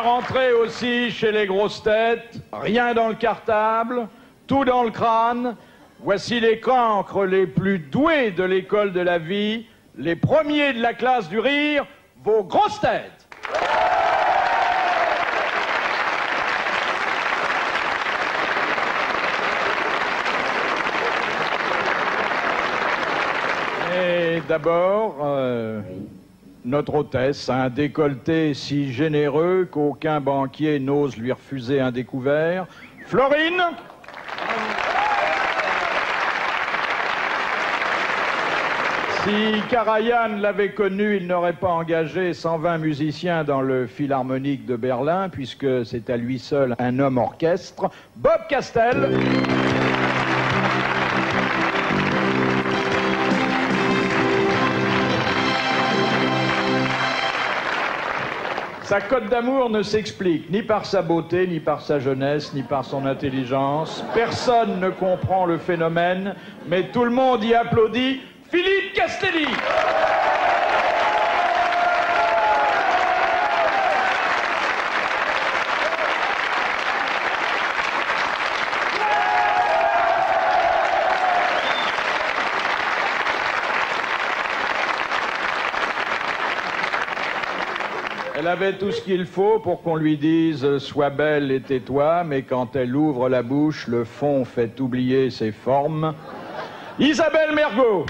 la rentrée aussi chez les grosses têtes, rien dans le cartable, tout dans le crâne. Voici les cancres les plus doués de l'école de la vie, les premiers de la classe du rire, vos grosses têtes. Et d'abord, notre hôtesse a un décolleté si généreux qu'aucun banquier n'ose lui refuser un découvert. Florine. Si Karajan l'avait connu, il n'aurait pas engagé 120 musiciens dans le Philharmonique de Berlin, puisque c'est à lui seul un homme orchestre. Bob Castel. Sa cote d'amour ne s'explique ni par sa beauté, ni par sa jeunesse, ni par son intelligence. Personne ne comprend le phénomène, mais tout le monde y applaudit. Philippe Castelli. Elle avait tout ce qu'il faut pour qu'on lui dise « Sois belle et tais-toi », mais quand elle ouvre la bouche, le fond fait oublier ses formes. Isabelle Mergo.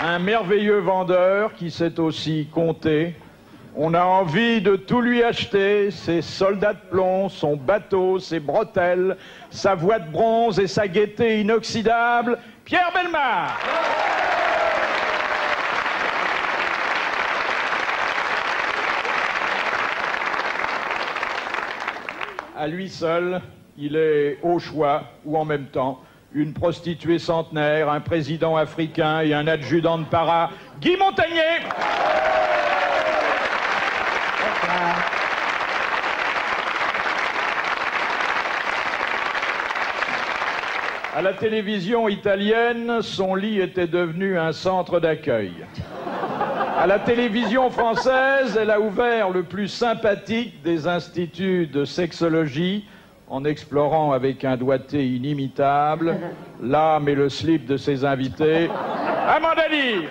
Un merveilleux vendeur qui sait aussi compter. On a envie de tout lui acheter, ses soldats de plomb, son bateau, ses bretelles, sa voix de bronze et sa gaieté inoxydable. Pierre Bellemare. À lui seul, il est au choix, ou en même temps, une prostituée centenaire, un président africain et un adjudant de para. Guy Montagnier. À la télévision italienne, son lit était devenu un centre d'accueil. À la télévision française, elle a ouvert le plus sympathique des instituts de sexologie en explorant avec un doigté inimitable l'âme et le slip de ses invités. Amanda Lear.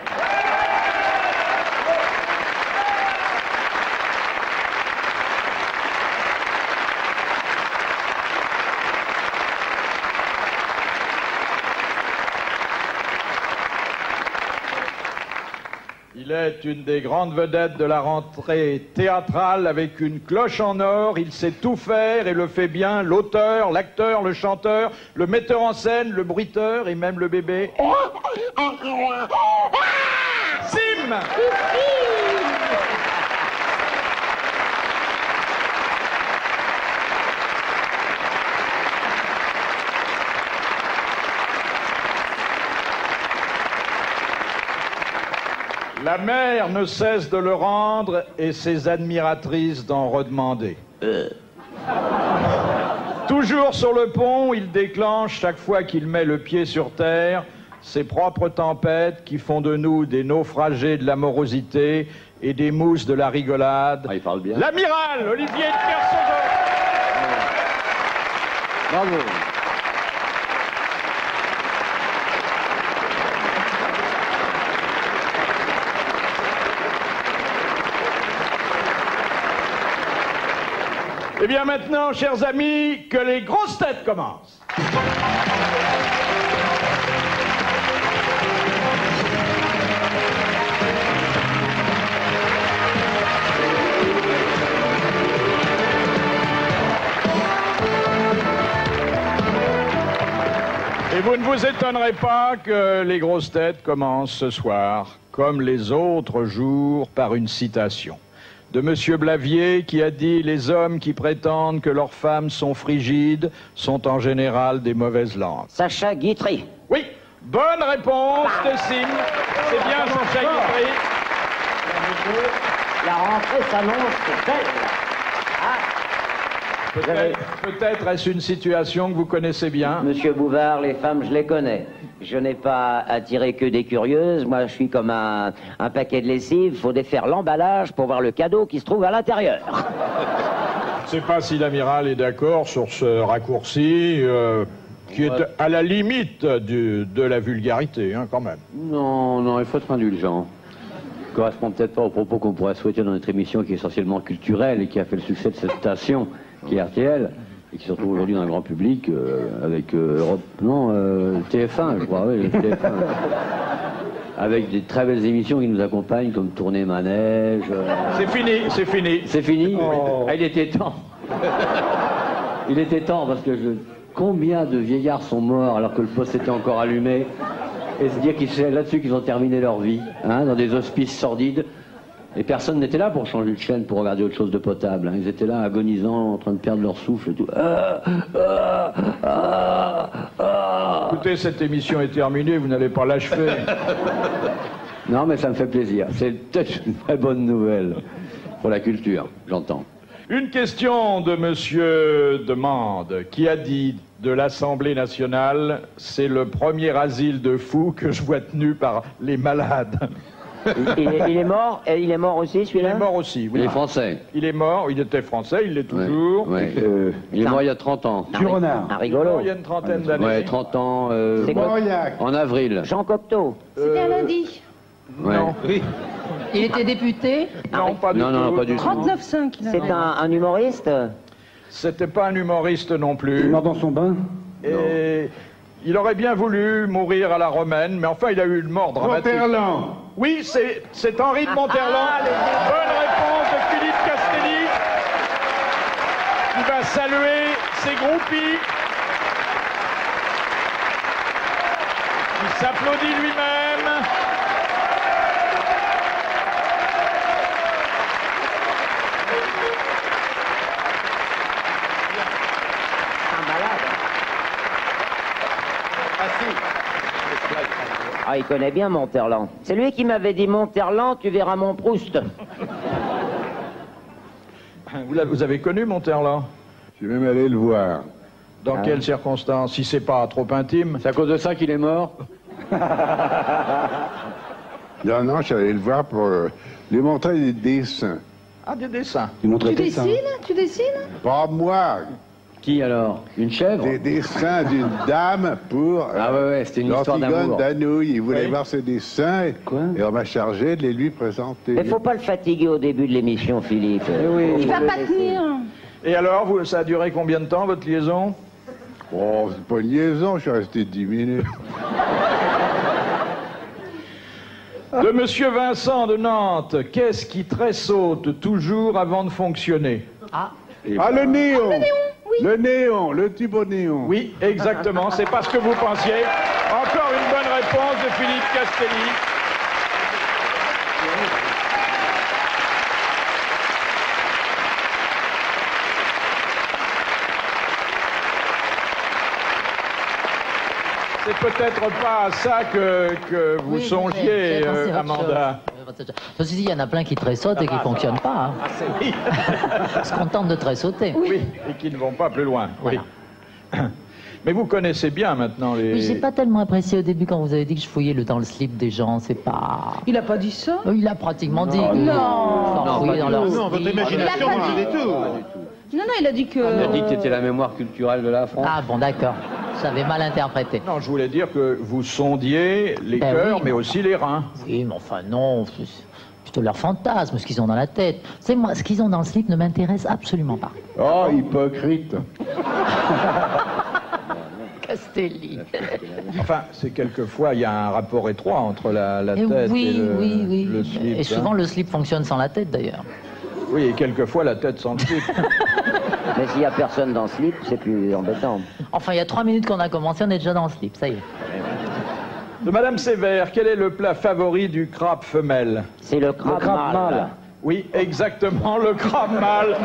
Il est une des grandes vedettes de la rentrée théâtrale avec une cloche en or. Il sait tout faire et le fait bien. L'auteur, l'acteur, le chanteur, le metteur en scène, le bruiteur et même le bébé. Sim. La mère ne cesse de le rendre et ses admiratrices d'en redemander. Toujours sur le pont, il déclenche, chaque fois qu'il met le pied sur terre, ses propres tempêtes qui font de nous des naufragés de l'amorosité et des mousses de la rigolade. Ah, il parle bien. L'amiral Olivier de Kersauzon. Bravo. Eh bien maintenant, chers amis, que les grosses têtes commencent. Et vous ne vous étonnerez pas que les grosses têtes commencent ce soir, comme les autres jours, par une citation de M. Blavier qui a dit « Les hommes qui prétendent que leurs femmes sont frigides sont en général des mauvaises langues ». Sacha Guitry. Oui, bonne réponse de Sim. C'est bien Sacha Guitry. La rentrée s'annonce belle. Ah. Peut-être est-ce une situation que vous connaissez bien. Monsieur Bouvard, les femmes, je les connais. Je n'ai pas attiré que des curieuses. Moi, je suis comme un paquet de lessive. Il faut défaire l'emballage pour voir le cadeau qui se trouve à l'intérieur. Je ne sais pas si l'amiral est d'accord sur ce raccourci qui est à la limite de la vulgarité, hein, quand même. Non, non, il faut être indulgent. Ça correspond peut-être pas aux propos qu'on pourrait souhaiter dans notre émission qui est essentiellement culturelle et qui a fait le succès de cette station qui est RTL et qui se retrouve aujourd'hui dans le grand public avec Europe... Non, TF1, je crois, oui, TF1. Avec des très belles émissions qui nous accompagnent comme Tournée Manège... C'est fini, c'est fini. C'est fini? Oh. Ah, il était temps. Il était temps parce que combien de vieillards sont morts alors que le poste était encore allumé et se dire que c'est là-dessus qu'ils ont terminé leur vie, hein, dans des hospices sordides. Et personne n'était là pour changer de chaîne, pour regarder autre chose de potable. Hein. Ils étaient là agonisant, en train de perdre leur souffle et tout. Écoutez, cette émission est terminée, vous n'allez pas l'achever. Non, mais ça me fait plaisir. C'est peut-être une très bonne nouvelle pour la culture, j'entends. Une question de monsieur Demande, qui a dit de l'Assemblée nationale, c'est le premier asile de fous que je vois tenu par les malades. Il est mort, et il est mort aussi, Il celui-là? est mort aussi, oui. Il est français. Il est mort, il était français, il l'est toujours. Ouais, il est mort il y a 30 ans. Un rigolo. Il y a une trentaine d'années. Ouais, 30 ans, C'est quoi? en avril. Jean Cocteau. C'était un lundi. Ouais. Non. Oui. Il était député. Non, pas du Non, non, tout. pas du tout. 39,5. il avait. C'est un humoriste? C'était pas un humoriste non plus. Il est mort dans son bain. Et il aurait bien voulu mourir à la romaine, mais enfin, il a eu une mort dramatique. Monterland. Oui, c'est Henri de Monterland. Bonne réponse de Philippe Castelli, qui va saluer ses groupies, qui s'applaudit lui-même. Ah, il connaît bien Monterland. C'est lui qui m'avait dit Monterland, tu verras mon Proust. Vous avez connu Monterland? Je suis même allé le voir. Dans quelles circonstances? Si c'est pas trop intime. C'est à cause de ça qu'il est mort? Non, non, je suis allé le voir pour lui montrer des dessins. Ah, des dessins. Il montrait Tu des dessins. dessines? Tu dessines? Pas moi. Qui alors? Une chèvre? Des dessins d'une dame pour Ah ouais, c'était une histoire l'Antigone d'amour. d'Anouilh. Il voulait Oui. voir ses dessins et on m'a chargé de les lui présenter. Mais faut pas le fatiguer au début de l'émission, Philippe. Il va pas tenir. Et alors, ça a duré combien de temps, votre liaison? Oh, c'est pas une liaison, je suis resté 10 minutes. De monsieur Vincent de Nantes, qu'est-ce qui tressaute toujours avant de fonctionner? Ah, le néon. Le néon, le tube au néon. Oui, exactement, c'est pas ce que vous pensiez. Encore une bonne réponse de Philippe Castelli. C'est peut-être pas à ça que vous Oui, songiez, j'ai pensé à autre Amanda. chose. Ceci dit, il y en a plein qui tressautent et qui ne fonctionnent pas. Oui. Hein. Ils se contentent de tressauter. Oui, et qui ne vont pas plus loin. Oui. Mais vous connaissez bien maintenant les... Mais j'ai pas tellement apprécié au début quand vous avez dit que je fouillais dans le slip des gens. C'est pas... Il a pas dit ça? Il a pratiquement dit. Non. Je fouillais dans leur Non, votre slip. imagination, Il a pas vous dit. dit tout. Non, non, il a dit que... Il a dit que t'étais la mémoire culturelle de la France. Ah bon, d'accord. J'avais mal interprété. Non, je voulais dire que vous sondiez les Ben cœurs, oui, mais non. aussi les reins. Oui, mais enfin non, c'est plutôt leur fantasme, ce qu'ils ont dans la tête. C'est moi, ce qu'ils ont dans le slip ne m'intéresse absolument pas. Oh, hypocrite. Castelli. Enfin, c'est quelquefois, il y a un rapport étroit entre la Et tête oui, et le, oui, oui. le slip. Et souvent hein. le slip fonctionne sans la tête d'ailleurs. Oui, et quelquefois la tête sans le slip. Mais s'il y a personne dans ce slip, c'est plus embêtant. Enfin, il y a 3 minutes qu'on a commencé, on est déjà dans le slip, ça y est. De Madame Sévère, quel est le plat favori du crabe femelle? C'est le crabe mâle. Oui, exactement, le crabe mâle.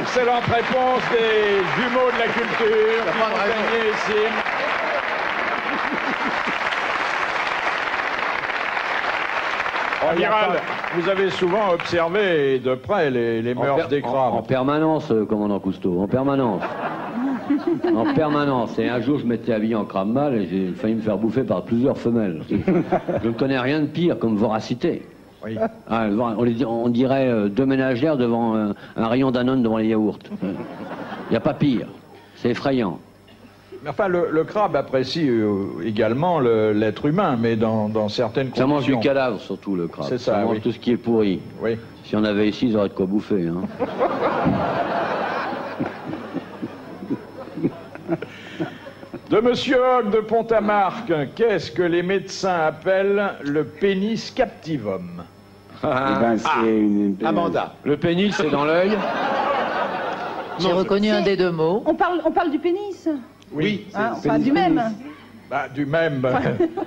Excellente réponse des jumeaux de la culture. Qui ont gagné ici. Oh, Amiral, vous avez souvent observé de près les mœurs des crabes. En permanence, commandant Cousteau, en permanence. En permanence. Et un jour, je m'étais habillé en crabe mâle et j'ai failli me faire bouffer par plusieurs femelles. Je ne connais rien de pire comme voracité. Oui. Ah, on dirait deux ménagères devant un rayon Danone devant les yaourts. Il n'y a pas pire. C'est effrayant. Mais enfin, le crabe apprécie également l'être humain, mais dans certaines conditions. Ça mange du cadavre, surtout, le crabe. C'est ça, mange oui. tout ce qui est pourri. Oui. Si on avait ici, ils auraient de quoi bouffer. Hein. De Monsieur Hogg de Pont-à-Marc, qu'est-ce que les médecins appellent le pénis captivum? Eh ben, c'est une... Amanda. Le pénis, c'est dans l'œil. J'ai reconnu un des deux mots. On parle du pénis. Oui. Hein, enfin, du même. Bah, du même,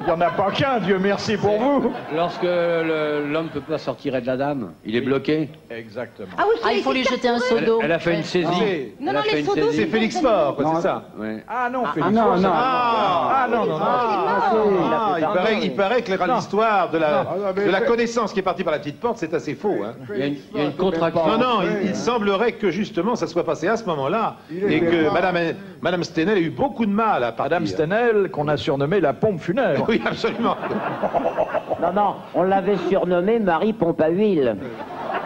il n'y en a pas qu'un, Dieu merci pour vous. Lorsque l'homme ne peut pas sortir de la dame, il est bloqué. Exactement. Ah oui, Ah, il faut lui jeter un seau d'eau. Elle a fait une saisie. Non, Elle a non, fait les une seaux d'eau, saisie. C'est Félix Faure, quoi, c'est ça. Ouais. Ah non, Félix. non, non. Ah non, non, non. Il paraît que l'histoire de la connaissance qui est partie par la petite porte, c'est assez faux. Hein. Il y a une contraction. Non, il semblerait que justement ça soit passé à ce moment-là et que Madame Stenel a eu beaucoup de mal à partir. Madame Stenel, qu'on a surnommée la pompe funèbre. Oui, absolument. Non, on l'avait surnommée Marie Pompe à Huile,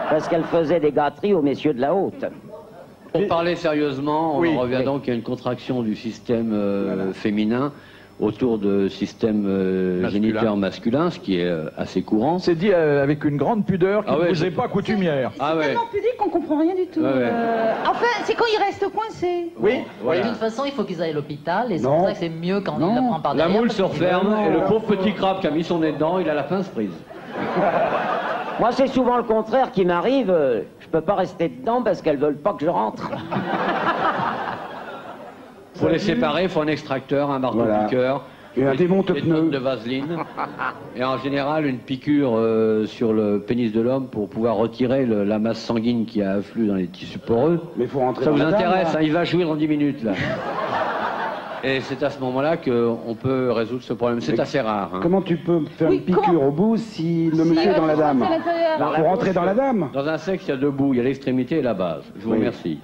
parce qu'elle faisait des gâteries aux messieurs de la haute. Pour parler sérieusement, on Oui, en revient oui. donc à une contraction du système féminin autour de système géniteur masculin, ce qui est assez courant. C'est dit avec une grande pudeur qui Ah ouais, ne vous je- est pas coutumière. Ah C'est ouais. tellement pudique qu'on comprend rien du tout. Ouais, ouais. Enfin, c'est quand il reste coincé. Oui, De voilà. toute façon, il faut qu'ils aillent à l'hôpital et c'est Non. pour ça que c'est mieux quand Non. il la prend par La derrière. moule se parce que- referme et le pauvre petit crabe qui a mis son nez dedans, il a la pince prise. Moi, c'est souvent le contraire qui m'arrive. Je peux pas rester dedans parce qu'elles veulent pas que je rentre. Pour les séparer, il faut un extracteur, un marteau-piqueur, Et un démonte-pneus. des tonnes de vaseline, et en général une piqûre sur le pénis de l'homme pour pouvoir retirer la masse sanguine qui a afflué dans les tissus poreux. Mais il faut rentrer Ça dans vous la dame, intéresse, là. hein, il va jouer dans 10 minutes là. Et c'est à ce moment-là qu'on peut résoudre ce problème. C'est assez rare. Hein. Comment tu peux faire Oui, une piqûre comment au bout si le monsieur est dans la dame? À l'intérieur. Faut rentrer dans la dame. Dans un sexe, il y a deux bouts, il y a l'extrémité et la base. Je vous remercie.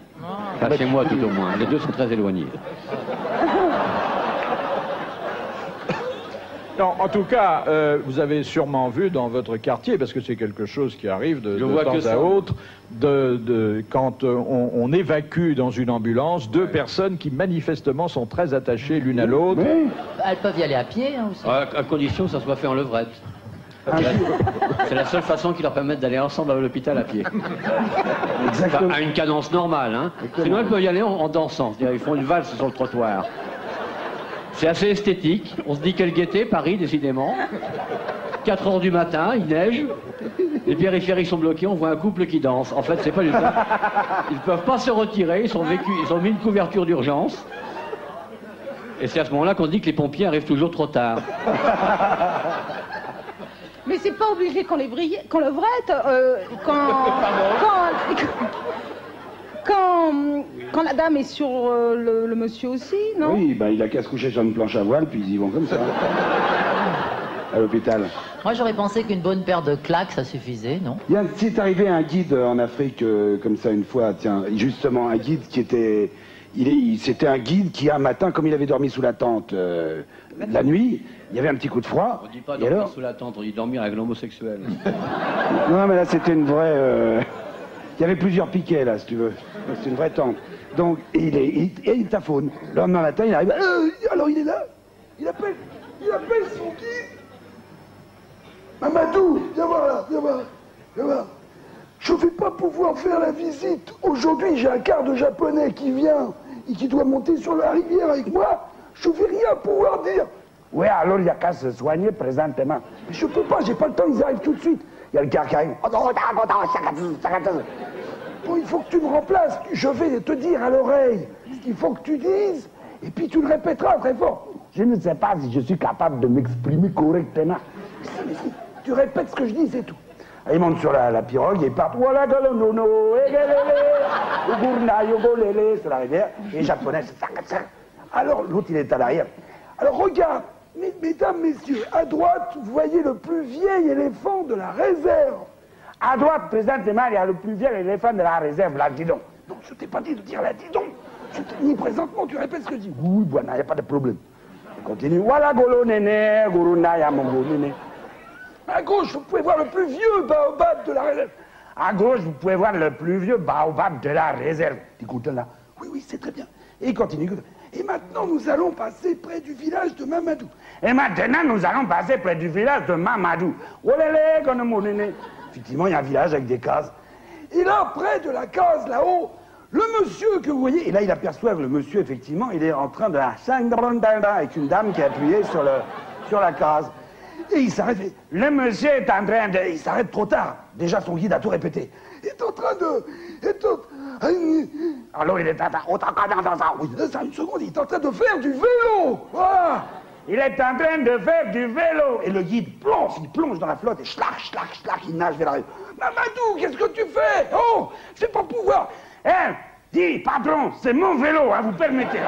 Enfin, chez moi tout au moins. Les deux sont très éloignés. Non, en tout cas, vous avez sûrement vu dans votre quartier, parce que c'est quelque chose qui arrive de vois temps que à ça. autre, quand on évacue dans une ambulance deux personnes qui manifestement sont très attachées l'une à l'autre. Oui. Elles peuvent y aller à pied hein, aussi. À condition que ça soit fait en levrette. C'est la seule façon qui leur permette d'aller ensemble à l'hôpital à pied. Exactement. Enfin, à une cadence normale. Hein. Sinon, elles peuvent y aller en dansant. C'est-à-dire, ils font une valse sur le trottoir. C'est assez esthétique. On se dit quelle gaieté, Paris, décidément. 4 heures du matin, il neige. Les périphériques sont bloqués, on voit un couple qui danse. En fait, c'est pas du tout. Ils ne peuvent pas se retirer, ils ont mis une couverture d'urgence. Et c'est à ce moment-là qu'on se dit que les pompiers arrivent toujours trop tard. Mais c'est pas obligé qu'on les vrille, qu'on le vrette, quand la dame est sur le monsieur aussi, non? Oui, ben il a qu'à se coucher sur une planche à voile, puis ils y vont comme ça. À l'hôpital. Moi, j'aurais pensé qu'une bonne paire de claques, ça suffisait, non? C'est arrivé un guide en Afrique comme ça une fois, tiens, justement un guide qui était... C'était un guide qui un matin, comme il avait dormi sous la tente la nuit, il y avait un petit coup de froid. On dit pas et dormir alors sous la tente, on dit dormir avec l'homosexuel. Non, mais là, c'était une vraie... Il y avait plusieurs piquets, là, si tu veux. C'est une vraie tente. Donc, il taphone. Le lendemain matin, il arrive... alors, il est là. Il appelle son guide. Mamadou, viens voir, là. Viens voir. Je vais pas pouvoir faire la visite. Aujourd'hui, j'ai un quart de japonais qui vient et qui doit monter sur la rivière avec moi. Je vais rien pouvoir dire. Ouais, alors il y a qu'à se soigner présentement. Mais je peux pas, j'ai pas le temps, ils arrivent tout de suite. Il y a le quart qui arrive. Bon, il faut que tu me remplaces. Je vais te dire à l'oreille ce qu'il faut que tu dises, et puis tu le répéteras très fort. Je ne sais pas si je suis capable de m'exprimer correctement. Si, tu répètes ce que je dis, c'est tout. Il monte sur la pirogue et il part. Voilà, galonono, c'est la rivière. Et les japonais, c'est ça. Alors l'autre, il est à l'arrière. Alors regarde, Mesdames, messieurs, à droite, vous voyez le plus vieil éléphant de la réserve. À droite, présentement, il y a le plus vieil éléphant de la réserve, là, dis donc. Non, je t'ai pas dit de dire là, dis donc. Je t'ai dit présentement, tu répètes ce que je dis. Oui, voilà, il n'y a pas de problème. Continue. Voilà, golo, néné, guruna, yamongo, néné. À gauche, vous pouvez voir le plus vieux baobab de la réserve. À gauche, vous pouvez voir le plus vieux baobab de la réserve. Écoute là. Oui, c'est très bien. Et continue, écoute. Et maintenant, nous allons passer près du village de Mamadou. Et maintenant, nous allons passer près du village de Mamadou. Olélé, gonomo, néné. Effectivement, il y a un village avec des cases. Et là, près de la case, là-haut, le monsieur que vous voyez, et là, il aperçoit que le monsieur, effectivement, il est en train de avec une dame qui est appuyée sur la case. Et il s'arrête. Le monsieur est en train de... Il s'arrête trop tard. Déjà, son guide a tout répété. Il est en train de... Alors, il est en train... Oui, ça, une seconde, il est en train de faire du vélo. Voilà. Il est en train de faire du vélo. Et le guide il plonge dans la flotte et schlac, il nage vers la rive. Mamadou, qu'est-ce que tu fais? Oh, je vais pas pouvoir. Hein, dis, patron, c'est mon vélo, hein, vous permettez.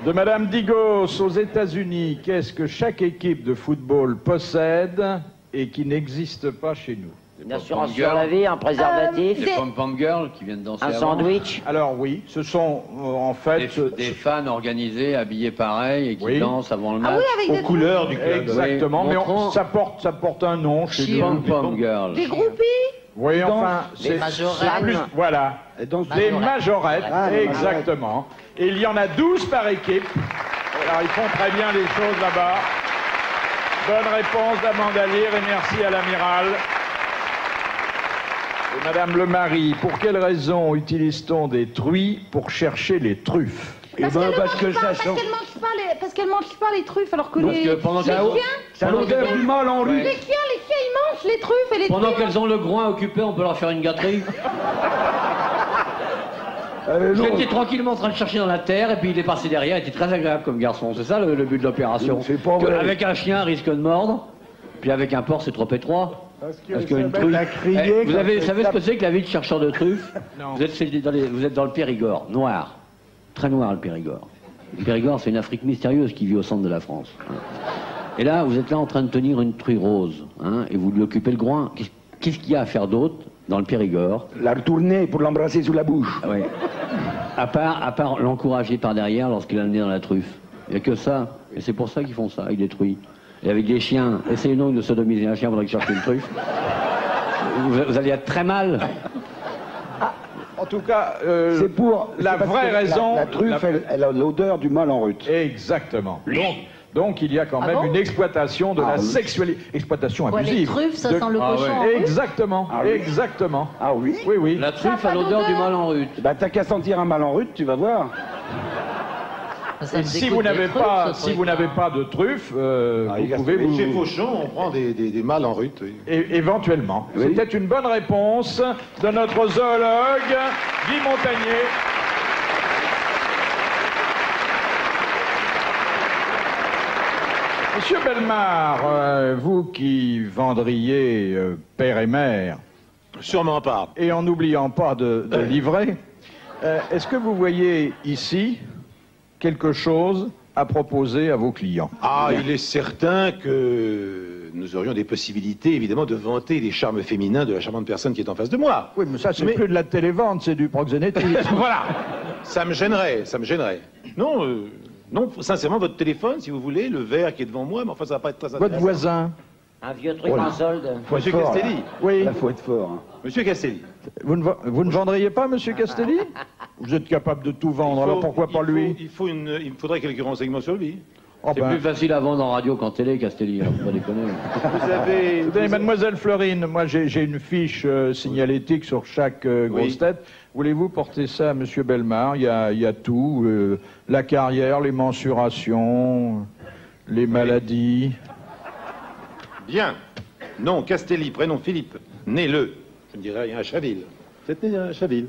De Madame Digos, aux États-Unis, qu'est-ce que chaque équipe de football possède et qui n'existe pas chez nous? Une assurance sur la vie, un préservatif, Des pom-pom girls qui viennent danser un avant. sandwich. Alors oui, ce sont en fait... Des fans organisés, habillés pareil et qui Oui. dansent avant le match. Ah oui, avec Aux des couleurs du club. Exactement, Oui, mais montrons- ça porte un nom chez nous. Pom-pom girls. des groupies. Oui, enfin, c'est majorettes. plus... Voilà, les majorettes, exactement. Et il y en a 12 par équipe. Alors, ils font très bien les choses là-bas. Bonne réponse d'Amanda Lear et merci à l'amiral. Et Madame le Marie, pour quelle raison utilise-t-on des truies pour chercher les truffes? Parce qu'elles mangent pas les truffes, alors que Parce les... que pendant les chiens, C'est l'odeur du mal en rue. les chiens, ils mangent les truffes et les Pendant truies. qu'elles ont le groin occupé, on peut leur faire une gâterie. J'étais tranquillement en train de chercher dans la terre et puis il est passé derrière, il était très agréable comme garçon. C'est ça le but de l'opération. C'est pas vrai. Avec un chien, il risque de mordre, puis avec un porc, c'est trop étroit. Parce qu'une ça truffe. va crier Vous quand savez c'est ce que ça. c'est que la vie de chercheur de truffes? Non. Vous êtes dans le Périgord, noir. Très noir le Périgord. Le Périgord, c'est une Afrique mystérieuse qui vit au centre de la France. Et là, vous êtes là en train de tenir une truie rose, hein, et vous lui occupez le groin. Qu'est-ce qu'il y a à faire d'autre dans le Périgord? La retourner pour l'embrasser sous la bouche. Oui. À part l'encourager par derrière lorsqu'il a le nez dans la truffe. Il n'y a que ça. Et c'est pour ça qu'ils font ça, avec des truies. Et avec des chiens. Essayez donc de sodomiser un chien pendant qu'il cherche une truffe. Vous allez être très mal. En tout cas, C'est pour... la c'est parce vraie que raison... La truffe, elle a l'odeur du mal en rut. Exactement. Donc il y a quand même bon une exploitation de la sexualité, exploitation Ouais, les abusive. truffes, ça De- sent le cochon. en rue. Exactement, Ah oui. exactement. Ah oui? Oui, oui. La truffe Ça a a pas l'odeur du d'odeur. mal en rut. Bah t'as qu'à sentir un mal en rut, tu vas voir. Ça Et me si dégoûte vous des n'avez truffes, pas, ce si vous truc-là. n'avez pas de truffe, il vous reste pouvez les Chez vous Fauchon, on prend des mâles en rut. Oui. éventuellement. Oui. C'était une bonne réponse de notre zoologue Guy Montagnier. Monsieur Bellemare, vous qui vendriez père et mère, Sûrement pas. et en n'oubliant pas de livrer, est-ce que vous voyez ici quelque chose à proposer à vos clients? Ah, il est certain que nous aurions des possibilités, évidemment, de vanter les charmes féminins de la charmante personne qui est en face de moi. Oui, mais ça, c'est Mais- plus de la télévente, c'est du proxénétisme. Voilà. Ça me gênerait, ça me gênerait. Non, non, sincèrement, votre téléphone, si vous voulez, le verre qui est devant moi, mais enfin, ça va pas être très Votre intéressant. voisin, Un vieux truc en solde. Monsieur Fort, Castelli. oui. Là, faut être fort. Hein. Monsieur Castelli. Vous ne vendriez pas, monsieur Castelli? Vous êtes capable de tout vendre, alors pourquoi pas lui? Il me faudrait quelques renseignements sur lui. Oh, C'est ben, plus facile à vendre en radio qu'en télé, Castelli. Hein, faut pas déconner. Vous avez... écoutez, mademoiselle Fleurine, moi j'ai une fiche signalétique sur chaque grosse tête. Voulez-vous porter ça à monsieur Bellemare? Il y a tout, la carrière, les mensurations, les maladies. Bien. Non, Castelli, prénom Philippe. Né le, je ne dirais rien, à Chaville. Vous êtes né à Chaville?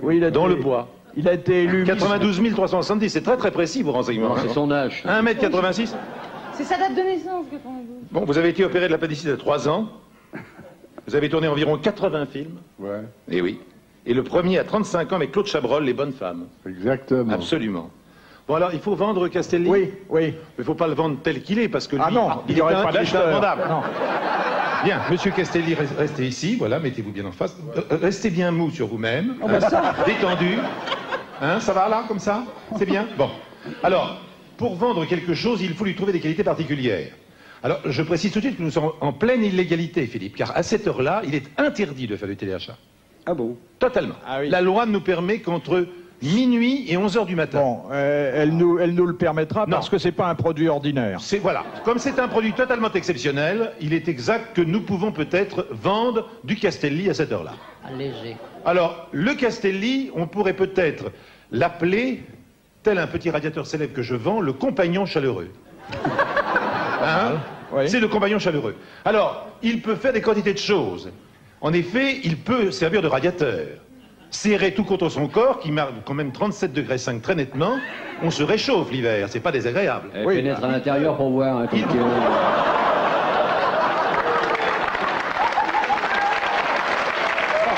Oui, il a Dans dit- le bois. Il a été élu... 92 370, c'est très très précis vos renseignements. Non, c'est son âge. 1m86. C'est sa date de naissance, 92. Bon, vous avez été opéré de l'appendicite à 3 ans. Vous avez tourné environ 80 films. Ouais, Et oui. Et le premier à 35 ans avec Claude Chabrol, Les Bonnes Femmes. exactement. Absolument. Bon alors, il faut vendre Castelli. Oui, oui. Mais il ne faut pas le vendre tel qu'il est, parce que lui, Ah non, il n'y aurait pas il est d'acheteur. invendable. Non. Bien, monsieur Castelli, restez ici, voilà, mettez-vous bien en face. Restez bien mou sur vous-même, détendu. Hein, ça va là, comme ça? C'est bien? Bon. Alors, pour vendre quelque chose, il faut lui trouver des qualités particulières. Alors, je précise tout de suite que nous sommes en pleine illégalité, Philippe, car à cette heure-là, il est interdit de faire du téléachat. Ah bon? Totalement. Ah oui. La loi ne nous permet qu'entre minuit et 11h du matin. Bon, elle nous le permettra Non. parce que c'est pas un produit ordinaire. C'est voilà. Comme c'est un produit totalement exceptionnel, il est exact que nous pouvons peut-être vendre du Castelli à cette heure-là. Léger. Alors, le Castelli, on pourrait peut-être l'appeler, tel un petit radiateur célèbre que je vends, le compagnon chaleureux. Hein? Oui. C'est le compagnon chaleureux. Alors, il peut faire des quantités de choses. En effet, il peut servir de radiateur. Serrer tout contre son corps, qui marque quand même 37 degrés 5 très nettement, on se réchauffe l'hiver, c'est pas désagréable. Elle Oui. pénètre à l'intérieur pour voir. Hein, Il-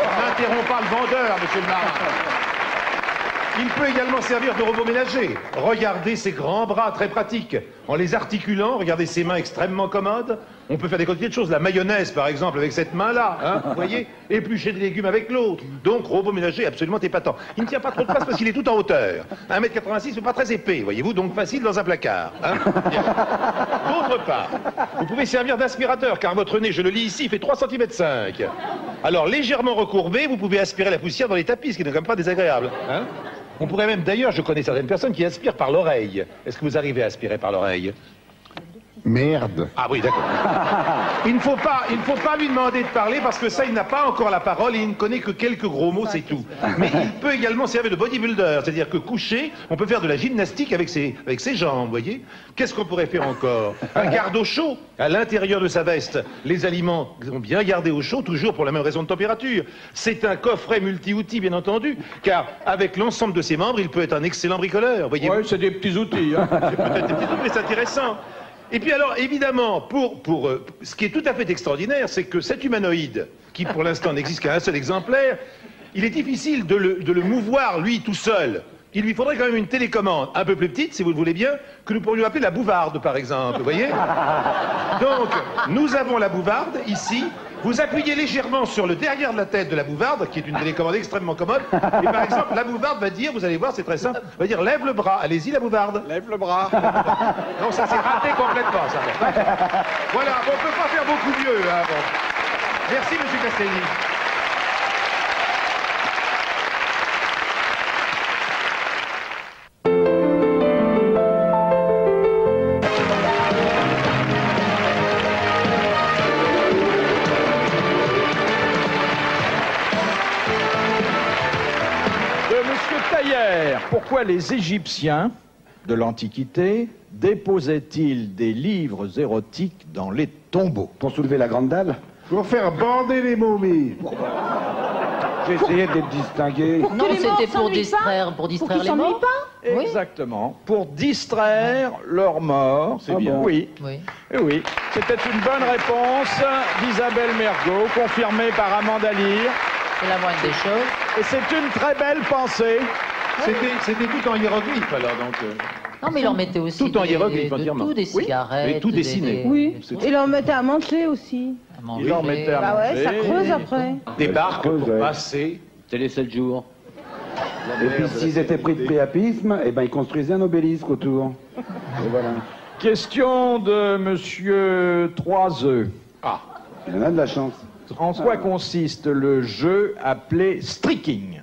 On n'interrompt pas le vendeur, monsieur le marin. Il peut également servir de robot ménager. Regardez ses grands bras très pratiques. En les articulant, regardez ses mains extrêmement commodes. On peut faire des quantités de choses. La mayonnaise, par exemple, avec cette main-là. Hein, vous voyez? Éplucher des légumes avec l'autre. Donc, robot ménager absolument épatant. Il ne tient pas trop de place parce qu'il est tout en hauteur. 1m86, c'est pas très épais, voyez-vous, donc facile dans un placard. Hein. Bien. D'autre part, vous pouvez servir d'aspirateur, car votre nez, je le lis ici, fait 3 cm 5. Alors, légèrement recourbé, vous pouvez aspirer la poussière dans les tapis, ce qui n'est quand même pas désagréable. Hein. On pourrait même, d'ailleurs, je connais certaines personnes qui aspirent par l'oreille. Est-ce que vous arrivez à aspirer par l'oreille? Merde. Ah oui, d'accord. Il ne faut pas lui demander de parler parce que ça, il n'a pas encore la parole et il ne connaît que quelques gros mots, c'est tout. Mais il peut également servir de bodybuilder, c'est-à-dire que couché, on peut faire de la gymnastique avec ses jambes, vous voyez. Qu'est-ce qu'on pourrait faire encore? Un garde au chaud à l'intérieur de sa veste. Les aliments sont bien gardés au chaud, toujours pour la même raison de température. C'est un coffret multi-outils, bien entendu, car avec l'ensemble de ses membres, il peut être un excellent bricoleur, voyez. Oui, c'est des petits outils. Hein. C'est peut-être des petits trucs, mais c'est intéressant. Et puis alors, évidemment, ce qui est tout à fait extraordinaire, c'est que cet humanoïde, qui pour l'instant n'existe qu'à un seul exemplaire, il est difficile de le mouvoir, lui, tout seul. Il lui faudrait quand même une télécommande un peu plus petite, si vous le voulez bien, que nous pourrions appeler la bouvarde, par exemple, vous voyez? Donc, nous avons la bouvarde, ici. Vous appuyez légèrement sur le derrière de la tête de la bouvarde, qui est une télécommande extrêmement commode, et par exemple, la bouvarde va dire, vous allez voir, c'est très simple, va dire, lève le bras, allez-y la bouvarde. Lève le bras. Non, ça s'est raté complètement, ça. Voilà, bon, on ne peut pas faire beaucoup mieux. Hein, bon. Merci, monsieur Castelli. De monsieur Taillère. Pourquoi les Égyptiens de l'Antiquité déposaient-ils des livres érotiques dans les tombeaux? Pour soulever la grande dalle? Pour faire bander les momies. J'ai essayé de les distinguer. Non, que les morts c'était pour s'ennuient distraire, pas pour distraire Pour les qu'ils s'ennuient morts. pas Oui. Exactement. Pour distraire leurs morts. C'est bien. Oui. Oui. Eh oui. C'était une bonne réponse d'Isabelle Mergot, confirmée par Amanda Lear. C'est la moindre des choses. Et c'est une très belle pensée. C'était tout en hiéroglyphe, alors, donc... Non, mais il en mettait aussi Tout en des, hiéroglyphe, de entièrement. tout, des Oui, cigarettes. et tout dessiné. Oui. des Et leur mettait à manteler aussi. à manger. Il leur mettait à Bah ouais, ça manger. creuse après. Des barques creuse, pour ouais. passer. Télé 7 jours. Et puis s'ils étaient pris de priapisme, eh ben ils construisaient un obélisque autour. Et voilà. Question de monsieur Troiseux. Ah, Il y en a de la chance. En quoi consiste le jeu appelé streaking?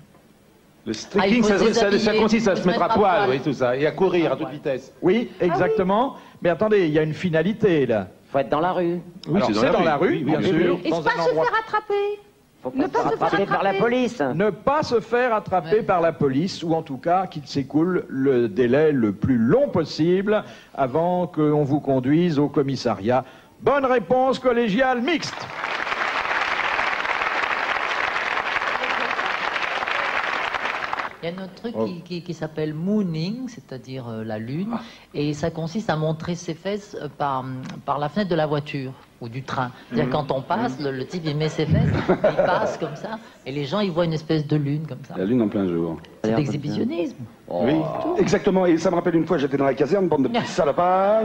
le Ah, streaking, il faut se ça déshabiller, consiste à il se faut mettre à se mettre à poil, poil. oui, tout ça, et à courir à toute vitesse. Oui, exactement. Mais attendez, il y a une finalité là. Faut être dans la rue. Alors, c'est dans la rue, oui, bien oui, sûr. oui. Et dans pas un se endroit- faire attraper. Faut Ne pas pas se se faire rattraper par la attraper. police. Ne pas se faire attraper par la police, ou en tout cas qu'il s'écoule le délai le plus long possible avant qu'on vous conduise au commissariat. Bonne réponse collégiale mixte. Il y a un autre truc qui s'appelle mooning, c'est-à-dire la lune, et ça consiste à montrer ses fesses par la fenêtre de la voiture ou du train. C'est-à-dire quand on passe, le type il met ses fesses, il passe comme ça, et les gens ils voient une espèce de lune comme ça. La lune en plein jour. C'est l'exhibitionnisme. Oui, exactement. Et ça me rappelle une fois, j'étais dans la caserne, bande de petits salopards.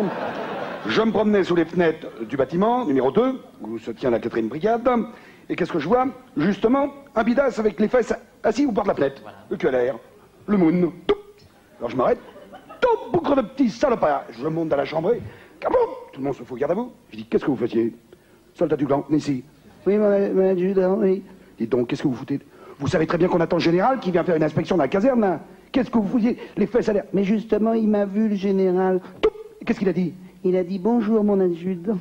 Je me promenais sous les fenêtres du bâtiment, numéro 2, où se tient la 4e brigade. Et qu'est-ce que je vois? Justement, un bidasse avec les fesses assis au bord de la fenêtre. Voilà. Le cul à l'air, le moon. Tout. Alors je m'arrête. Tout boucle de petits salopards. Je monte dans la chambre. Cabot. Tout le monde se fout, garde à vous. Je dis, qu'est-ce que vous faisiez? Soldat du clan, ici. Oui, mon adjudant, oui. Dites donc, qu'est-ce que vous foutez? Vous savez très bien qu'on attend le général qui vient faire une inspection dans la caserne, là. Qu'est-ce que vous faisiez? Les fesses à l'air. Mais justement, il m'a vu, le général. Tout. Qu'est-ce qu'il a dit? Il a dit, bonjour, mon adjudant.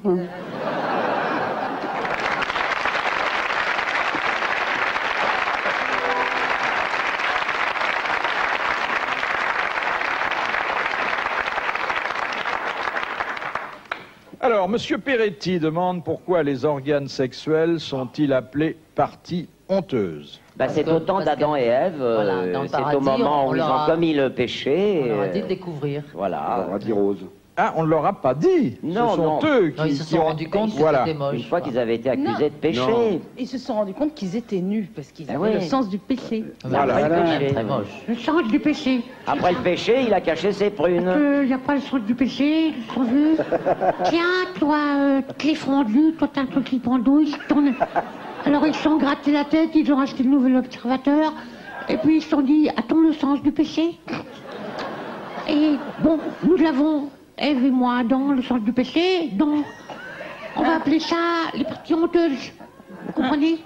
Alors, M. Peretti demande pourquoi les organes sexuels sont-ils appelés parties honteuses. Bah, c'est au temps d'Adam et Ève, voilà, c'est au moment où ils ont commis le péché. On leur a dit de découvrir. Voilà. On leur a dit rose. Ah, on ne leur a pas dit. Non, ce sont eux qui, ils se sont rendus compte que c'était moche. Une fois qu'ils avaient été accusés de péché. Non. Ils se sont rendus compte qu'ils étaient nus parce qu'ils avaient le sens du péché. Voilà. Très moche. Le sens du péché. Après le péché, il a caché ses prunes. Il n'y a pas le sens du péché, qu'on veut. Tiens, toi, clé fondue, toi, t'as un truc qui pendouille, Alors, ils se sont grattés la tête, ils ont acheté le nouvel observateur, et puis ils se sont dit, a-t-on le sens du péché? Et bon, nous l'avons, Ève et moi, dans le sens du péché, donc on va appeler ça les parties honteuses. Vous comprenez?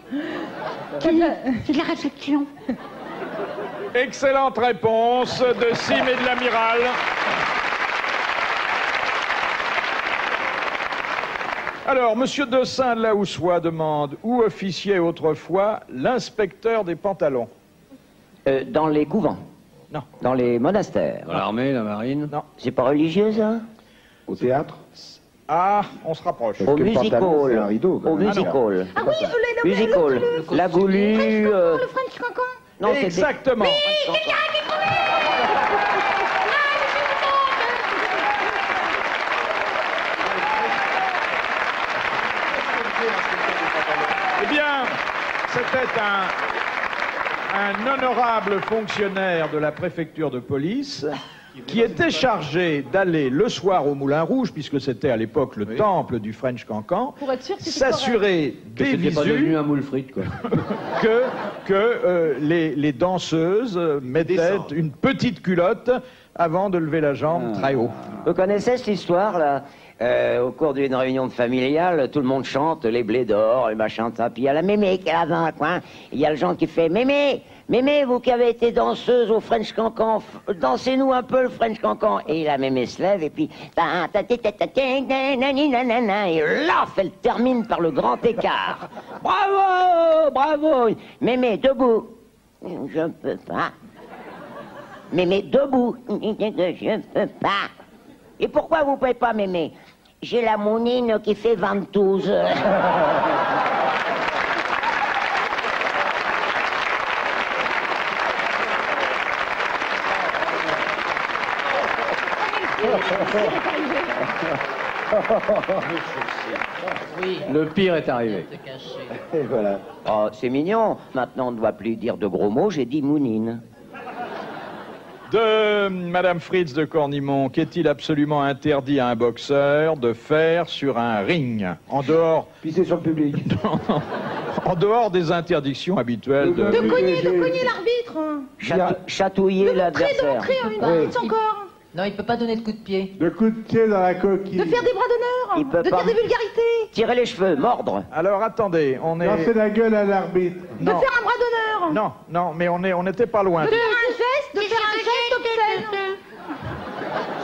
C'est de la réflexion. Excellente réponse de Sim et de l'amiral. Alors, M. Dossin de la Houssoie demande où officiait autrefois l'inspecteur des pantalons. Dans les couvents. Non. Dans les monastères. Dans l'armée, la marine. Non. C'est pas religieux, ça? Au théâtre? Ah, on se rapproche. Au music hall. Au music hall. Ah oui, Music hall. La goulue. Le French Cancan. Non, exactement. Eh bien, c'était un honorable fonctionnaire de la préfecture de police qui était chargé d'aller le soir au Moulin Rouge, puisque c'était à l'époque le temple du French Cancan, s'assurer des visus pas devenu un moule frite, quoi. que les danseuses mettaient une petite culotte avant de lever la jambe très haut. Vous connaissez cette histoire, là? Au cours d'une réunion familiale, tout le monde chante les blés d'or, et machin, ça. Puis il y a la mémé qui est là dans un coin. Il y a le genre qui fait Mémé, Mémé, vous qui avez été danseuse au French Cancan, dansez-nous un peu le French Cancan. Et la mémé se lève et puis et là, elle termine par le grand écart. Bravo, bravo. Mémé, debout. Je ne peux pas. Mémé, debout. Je ne peux pas. Et pourquoi vous ne pouvez pas, mémé? J'ai la mounine qui fait 22. Oui. Le pire est arrivé. Et voilà. Oh, c'est mignon. Maintenant, on ne doit plus dire de gros mots. J'ai dit mounine. De Madame Fritz de Cornimont, qu'est-il absolument interdit à un boxeur de faire sur un ring, en dehors... Pisser sur le public. En dehors des interdictions habituelles de... De cogner l'arbitre. Chatouiller l'adversaire. De montrer une partie de son corps. Non, il peut pas donner de coup de pied. De coups de pied dans la coquille. De faire des bras Il d'honneur. peut De pas. dire des vulgarités. Tirer les cheveux, mordre. Alors attendez, on est... Lancer la gueule à l'arbitre. De faire un bras d'honneur. Non, non, mais on n'était pas loin. De faire un geste, de faire un geste obscène.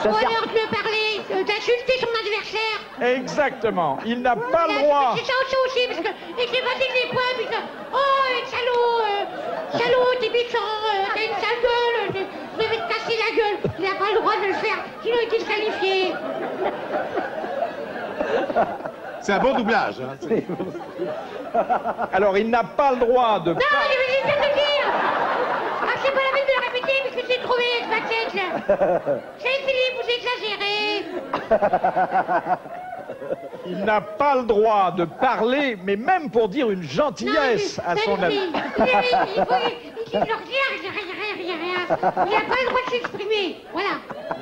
Se Ou faire- alors de parler, d'insulter son adversaire. Exactement, il n'a pas le droit. C'est ça aussi, parce que et j'ai passé des points, puis ça, oh, salaud, t'es méchant, t'as une sale gueule, je vais te casser la gueule. Il n'a pas le droit de le faire, sinon il est disqualifié. C'est un bon doublage. Hein. Alors il n'a pas le droit de... Non, je viens de le dire. Ah, c'est pas la peine de le répéter. ma tête, là. C'est Philippe, vous exagérez. Il n'a pas le droit de parler, mais même pour dire une gentillesse à son ami. Il n'a pas le droit de s'exprimer. Voilà.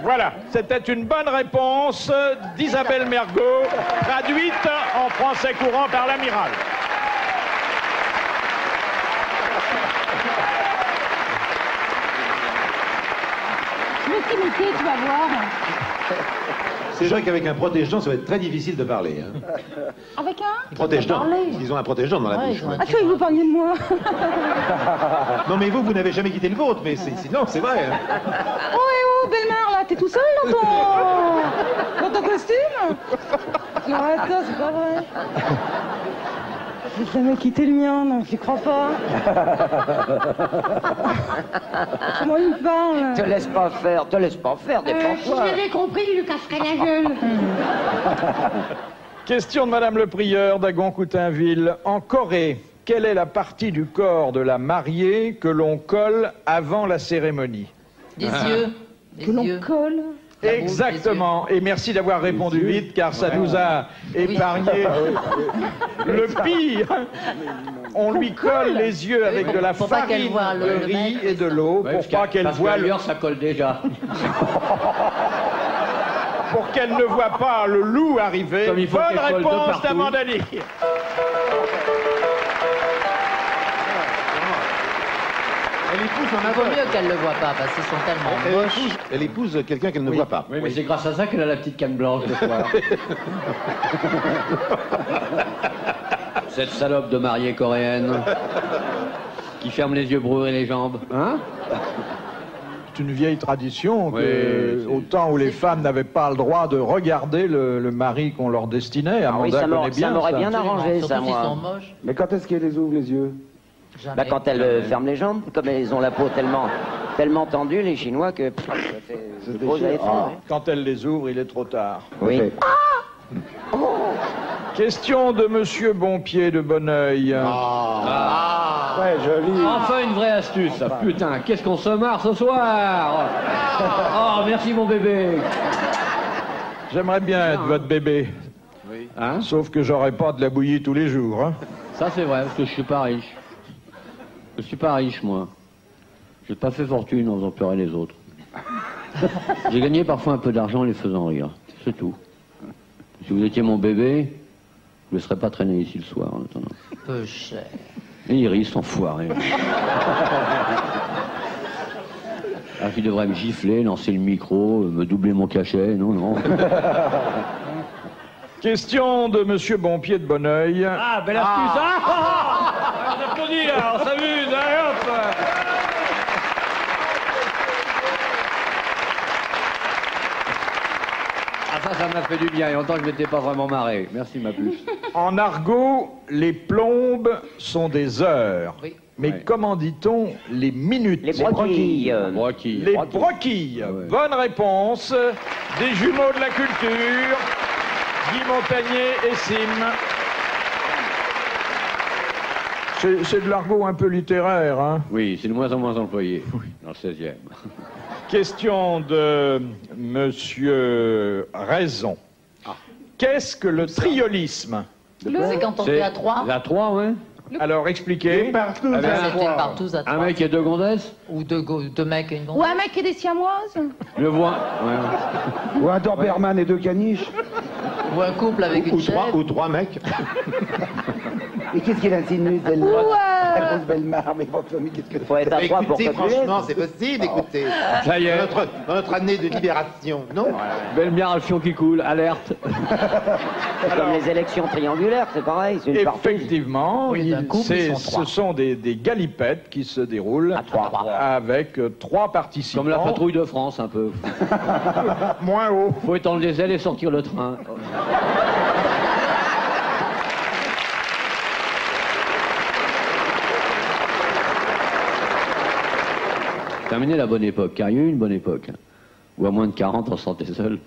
Voilà, c'était une bonne réponse d'Isabelle Mergo, traduite en français courant par l'amiral. Je vais t'imiter, tu vas voir. C'est vrai qu'avec un protège-dents, ça va être très difficile de parler. Hein. Avec un Protège-dents. Ils ont un protège-dents dans la bouche. Ouais. Ah, tu vois, que vous parliez de moi. Non, mais vous n'avez jamais quitté le vôtre, mais sinon, c'est vrai. Hein. Oh, Bellemare, là, t'es tout seul dans ton costume? Non, arrête ça, c'est pas vrai. J'ai jamais quitté le mien, non, j'y crois pas. Comment il me parle? Te laisse pas faire, Si défends-toi. j'avais compris, il lui casserait la gueule. Question de Madame le Prieur d'Agon-Coutainville. En Corée, quelle est la partie du corps de la mariée que l'on colle avant la cérémonie? Les yeux. Les Que l'on yeux. colle. Exactement. Et merci d'avoir répondu vite, car ça nous a épargné le pire. On lui colle les yeux avec de la Faut pas qu'elle farine voie le de riz mec. et de l'eau pour pas qu'elle voie le... ça colle déjà. pour qu'elle ne voit pas le loup arriver. Comme il faut Bonne qu'elle colle de réponse partout. d'Amanda Lear. Elle épouse un Il vaut aveugle. mieux qu'elle le voit pas, parce qu'ils sont tellement moches. Elle épouse quelqu'un qu'elle ne voit pas. Oui, mais c'est grâce à ça qu'elle a la petite canne blanche de soir. Cette salope de mariée coréenne qui ferme les yeux pour ouvrir les jambes. Hein? C'est une vieille tradition que, Oui, au temps où les femmes n'avaient pas le droit de regarder le mari qu'on leur destinait, Ah oui, Amanda ça connaît bien m'aurait ça. bien arrangé, ça, Surtout s'ils sont moi. moches. Mais quand est-ce qu'elle les ouvre, les yeux? Jamais. Bah, quand elles ferment les jambes, comme elles ont la peau tellement tendue, les Chinois, que pff, ça fait une pause à effondrer. Quand elle les ouvre, il est trop tard. Oui. Question de Monsieur Bonpied de Bonneuil. Ouais, joli. Enfin une vraie astuce, ça. Putain, qu'est-ce qu'on se marre ce soir. Oh, merci mon bébé. J'aimerais bien être votre bébé, Hein? sauf que j'aurais pas de la bouillie tous les jours. Hein. Ça c'est vrai, parce que je suis pas riche. Je suis pas riche, moi. J'ai pas fait fortune en faisant pleurer les autres. J'ai gagné parfois un peu d'argent en les faisant rire. C'est tout. Si vous étiez mon bébé, je ne laisserais pas traîner ici le soir en attendant. Peu cher. Et il rit, cet enfoiré. Alors qu'il devrait me gifler, lancer le micro, me doubler mon cachet, non, non. Question de Monsieur Bonpied de Bonneuil. Ah, belle astuce, hein? On applaudit, là, on s'amuse, allez hop. Ah, ça m'a fait du bien, et longtemps que je m'étais pas vraiment marré. Merci, ma puce. En argot, les plombes sont des heures. Oui. Mais Ouais. comment dit-on les minutes? Les broquilles. Broquille. Les broquilles. Ouais. Bonne réponse des jumeaux de la culture, Guy Montagnier et Sim. C'est de l'argot un peu littéraire, hein? Oui, c'est de moins en moins employé, dans le 16e. Question de Monsieur Raison. Qu'est-ce que le triolisme? C'est quand on fait à trois. À 3, ouais. Alors expliquez. Partout, Ah ben, à C'était trois. partout à trois. Un mec et deux gondesses. Ou deux mecs et une Ou gonzesse. un mec et des siamoises. Je vois. Ouais. Ou un Doberman et deux caniches. Ou un couple avec une chèvre. Ou trois mecs. Et qu'est-ce qu'il insinue, Ou celle-là? La grosse belle-mare, mais votre famille, qu'est-ce que Faut être à trois pour Écoutez, copuler. franchement, c'est possible, écoutez. Ça y est. Dans notre année de libération, non? Belle bière à fion qui coule, alerte. C'est comme les élections triangulaires, c'est pareil, c'est une partie. Effectivement, Oui, d'un couple, ils sont trois. ce sont des galipettes qui se déroulent À trois. avec trois participants. Comme la patrouille de France, un peu. Moins haut. Faut étendre les ailes et sortir le train. Terminé la bonne époque, car il y a eu une bonne époque. Hein. Où à moins de 40, on se sentait seul.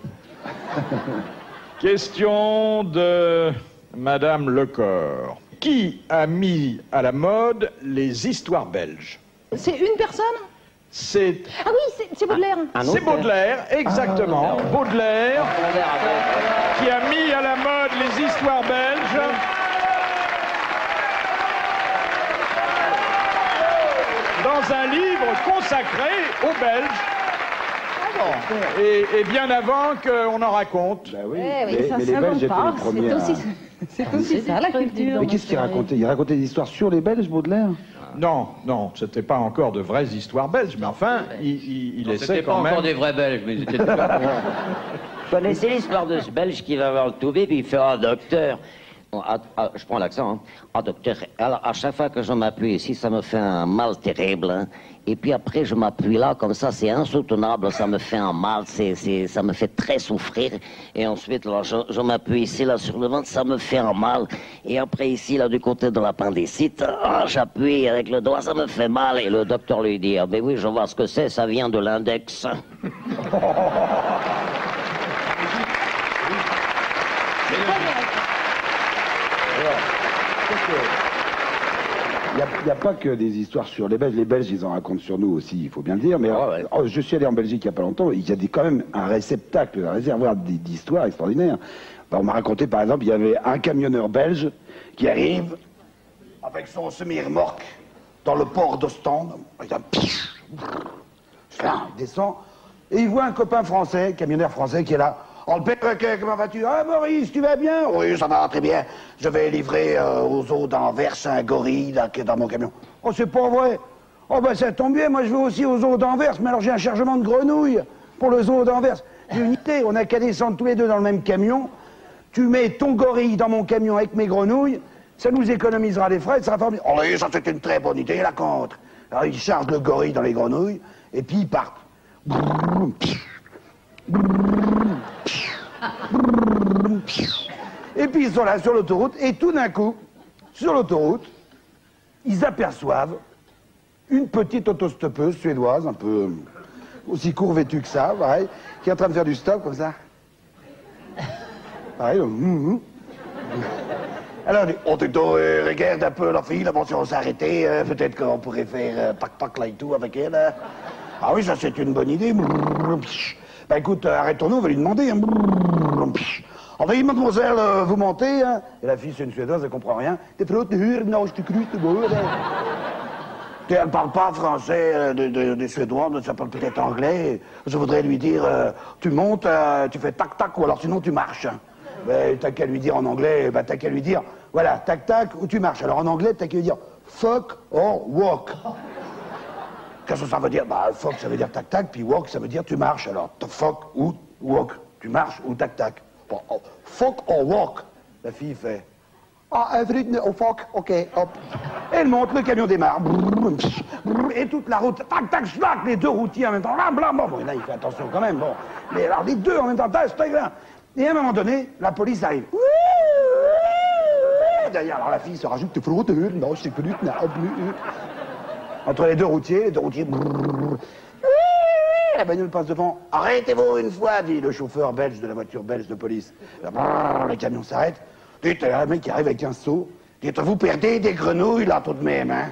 Question de Madame Lecor. Qui a mis à la mode les histoires belges? C'est une personne? C'est Ah oui, c'est Baudelaire. c'est Baudelaire, exactement. Baudelaire, qui a mis à la mode les histoires belges. Dans un livre consacré aux Belges. Et bien avant qu'on en raconte. Bah oui, Eh oui, ça mais les Belges s'invente étaient pas. les premiers. C'est aussi ça, la culture. Mais qu'est-ce qu'il racontait? Il racontait des histoires sur les Belges, Baudelaire? Non, non, c'était pas encore de vraies histoires belges, mais enfin, il essaie C'était pas quand même. encore des vrais Belges, mais ils étaient... Vous connaissez l'histoire de ce Belge qui va voir le toubib, puis il fait « Ah, docteur !» je prends l'accent, hein. « Ah, docteur, alors à chaque fois que je m'appuie ici, ça me fait un mal terrible, hein. Et puis après, je m'appuie là, comme ça, c'est insoutenable, ça me fait un mal, ça me fait très souffrir. Et ensuite, là, je m'appuie ici, là, sur le ventre, ça me fait un mal. Et après, ici, là, du côté de l'appendicite, j'appuie avec le doigt, ça me fait mal. Et le docteur lui dit, ah ben oui, je vois ce que c'est, ça vient de l'index. » Il n'y a pas que des histoires sur les Belges. Les Belges, ils en racontent sur nous aussi, il faut bien le dire. Mais je suis allé en Belgique il n'y a pas longtemps. Il y a quand même un réceptacle, un réservoir d'histoires extraordinaires. On m'a raconté, par exemple, il y avait un camionneur belge qui arrive avec son semi-remorque dans le port d'Ostende. Il descend et il voit un copain français, camionneur français, qui est là. Oh, le perroquet, comment vas-tu? Ah, Maurice, tu vas bien? Oui, ça va très bien. Je vais livrer aux eaux d'Anvers un gorille là, qui est dans mon camion. Oh, c'est pas vrai. Oh, ben ça tombe bien, moi je vais aussi aux eaux d'Anvers, mais alors j'ai un chargement de grenouilles pour les eaux d'Anvers. J'ai une idée, on a qu'à descendre tous les deux dans le même camion. Tu mets ton gorille dans mon camion avec mes grenouilles, ça nous économisera les frais, ça sera formidable. Oh oui, ça c'est une très bonne idée, la contre. Alors ils chargent le gorille dans les grenouilles, et puis ils partent. Et puis ils sont là sur l'autoroute, et tout d'un coup, sur l'autoroute, ils aperçoivent une petite autostoppeuse suédoise, un peu aussi court vêtue que ça, pareil, qui est en train de faire du stop comme ça. Pareil, alors on dit, oh Tito, regarde un peu la fille, là, bon, si on s'arrêtait, peut-être qu'on pourrait faire tac-tac là et tout avec elle. Hein. Ah oui, ça c'est une bonne idée. Ben écoute, arrêtons-nous, on va lui demander. Hein. Enfin, mademoiselle, vous montez, hein. Et la fille, c'est une Suédoise, elle comprend rien. T'es trop de hur, non, je te cru, c'est beau, là. Elle parle pas français des Suédois, ça parle peut-être anglais. Je voudrais lui dire, tu montes, tu fais tac-tac, ou alors sinon tu marches. Ben, t'as qu'à lui dire en anglais, ben, t'as qu'à lui dire, voilà, tac-tac, ou tu marches. Alors en anglais, t'as qu'à lui dire, fuck or walk. Qu'est-ce que ça veut dire? Bah, fuck, ça veut dire tac-tac, puis walk, ça veut dire tu marches. Alors, fuck ou walk, tu marches ou tac-tac. Bon, oh, fuck or walk. La fille fait, ah, oh fuck, ok, hop. Elle monte, le camion démarre. Et toute la route, tac-tac, schnack, les deux routiers en même temps. Bon, là, il fait attention quand même, bon. Mais alors, les deux en même temps, tac, là. Et à un moment donné, la police arrive. Derrière, alors la fille se rajoute, non, je sais plus, entre les deux routiers, la bagnole passe devant. Arrêtez-vous une fois, dit le chauffeur belge de la voiture belge de police. Le camion s'arrête. Dites, il y a un mec qui arrive avec un seau. Dites, vous perdez des grenouilles là tout de même, hein?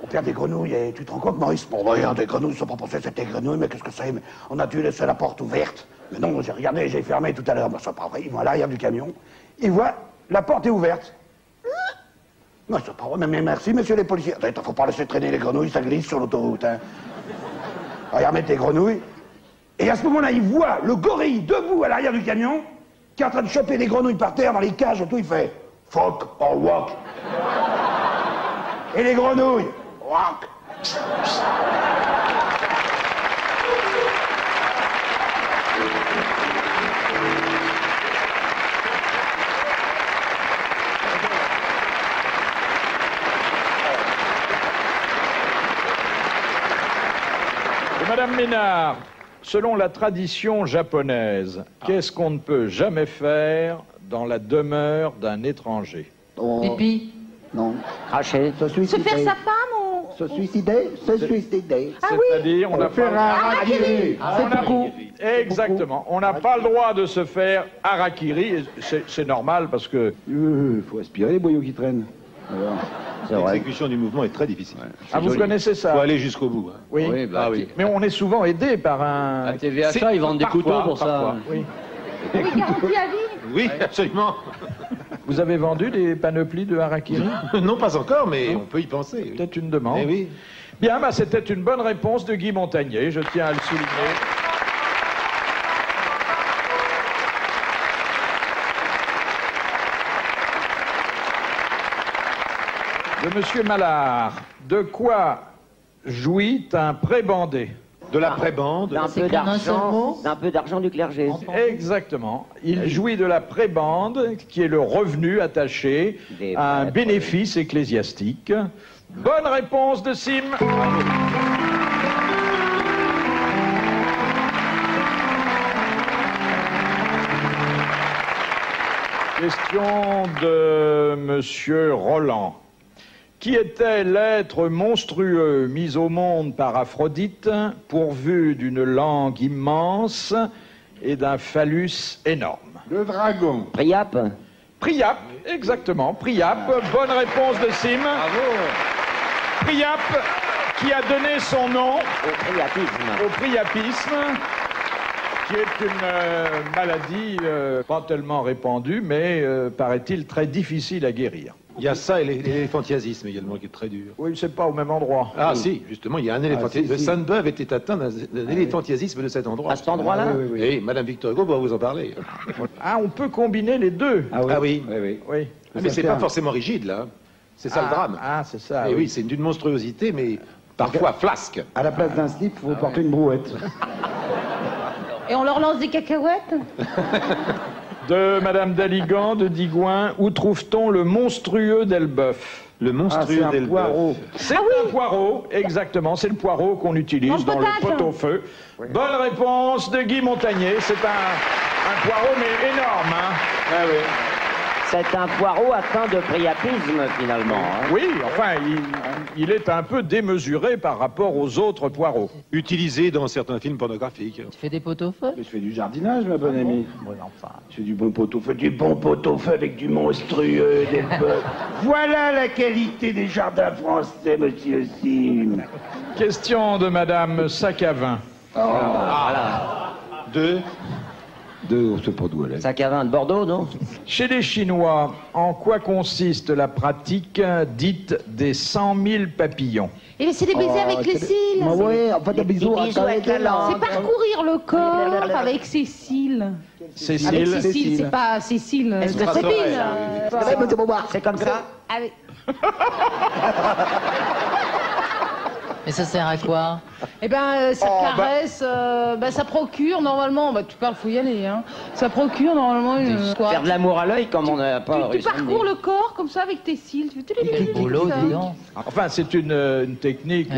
On perd des grenouilles, et tu te rends compte, Maurice? Bon, regarde, des grenouilles, ils sont pas pensés que c'était des grenouilles, mais qu'est-ce que c'est? On a dû laisser la porte ouverte. Mais non, j'ai regardé, j'ai fermé tout à l'heure. Ben, c'est pas vrai, ils vont à l'arrière du camion. Ils voient, la porte est ouverte. Non, c'est pas vrai, mais merci, messieurs les policiers. Attends, faut pas laisser traîner les grenouilles, ça glisse sur l'autoroute, hein. Regarde, mettre les grenouilles. Et à ce moment-là, il voit le gorille debout à l'arrière du camion, qui est en train de choper les grenouilles par terre dans les cages et tout, il fait fuck or walk. Et les grenouilles, walk. Madame Ménard, selon la tradition japonaise, qu'est-ce qu'on ne peut jamais faire dans la demeure d'un étranger? Pipi. Non. Cracher. Se Se suicider. faire sa femme ou... Se suicider. Se suicider. Ah oui. C'est-à-dire, on n'a Faire un pas... harakiri. On a- Exactement. On n'a pas le droit de se faire harakiri. C'est normal parce que... Faut aspirer les boyaux qui traînent. L'exécution du mouvement est très difficile. Ah, vous connaissez ça? Il faut aller jusqu'au bout. Hein. Oui. Oui, bah, oui. Mais on est souvent aidé par un... À TVHA, ils vendent des couteaux pour ça. Oui. Oui, garantie à vie. Oui, absolument. Vous avez vendu des panoplies de harakiri? Non, pas encore, mais on peut y penser. Oui. Peut-être une demande. Eh oui. Bien, bah, c'était une bonne réponse de Guy Montagnier, je tiens à le souligner. De Monsieur Mallard, de quoi jouit un prébandé? De la prébande. D'un peu d'argent du clergé. Exactement. Il jouit de la prébande, qui est le revenu attaché à un bénéfice ecclésiastique. Bonne réponse de Sim. Question de Monsieur Roland. Qui était l'être monstrueux mis au monde par Aphrodite, pourvu d'une langue immense et d'un phallus énorme? Le dragon. Priape. Priape, exactement, Priape. Bonne réponse de Sim. Bravo. Priape, qui a donné son nom Au priapisme, qui est une maladie pas tellement répandue, mais paraît-il très difficile à guérir. Il y a ça et l'éléphantiasisme également qui est très dur. Oui, c'est pas au même endroit. Ah si, justement, il y a un éléphantiasme. Le Sainte-Beuve était atteint d'un éléphantiasme de cet endroit. À cet endroit-là? Oui, Madame Victor Hugo va vous en parler. Ah, on peut combiner les deux. Ah oui. Oui. Ah, mais c'est pas forcément rigide, là. C'est ça le drame. Ah, c'est ça. Et oui, c'est d'une monstruosité, mais parfois flasque. À la place d'un slip, il faut porter une brouette. Et on leur lance des cacahuètes? De Madame Daligan, de Digoin, où trouve-t-on le monstrueux d'Elbeuf? Le monstrueux d'Elbeuf. Poireau. C'est un poireau, exactement, c'est le poireau qu'on utilise dans le pot-au-feu. Bonne réponse de Guy Montagnier, c'est un poireau mais énorme. Hein. Ah oui. C'est un poireau atteint de priapisme, finalement. Hein. Oui, enfin, il est un peu démesuré par rapport aux autres poireaux. Utilisé dans certains films pornographiques. Tu fais des pot-au-feu? Je fais du jardinage, ma bonne amie. Oui, enfin. Je fais du bon pot-au-feu, du bon pot-au-feu avec du monstrueux, des bœufs. Voilà la qualité des jardins français, monsieur Sim. Question de Madame Sacavin. On sait pas d'où elle est. Sac à vin de Bordeaux, non? Chez les Chinois, en quoi consiste la pratique dite des 100 000 papillons? Et c'est des baisers avec les cils. Oui, en fait, des bisous avec la langue. C'est parcourir le corps avec ses cils. Cécile. Avec ses cils, c'est pas Cécile. Est-ce que c'est comme ça? Avec... Mais ça sert à quoi? Eh ben, ça caresse, ça procure normalement. Bah, tu parles, faut y aller. Hein. Ça procure normalement une. Faire de l'amour à l'œil comme on n'a pas Tu parcours le corps comme ça avec tes cils. Tu fais Quel boulot, dis donc. Enfin, c'est une technique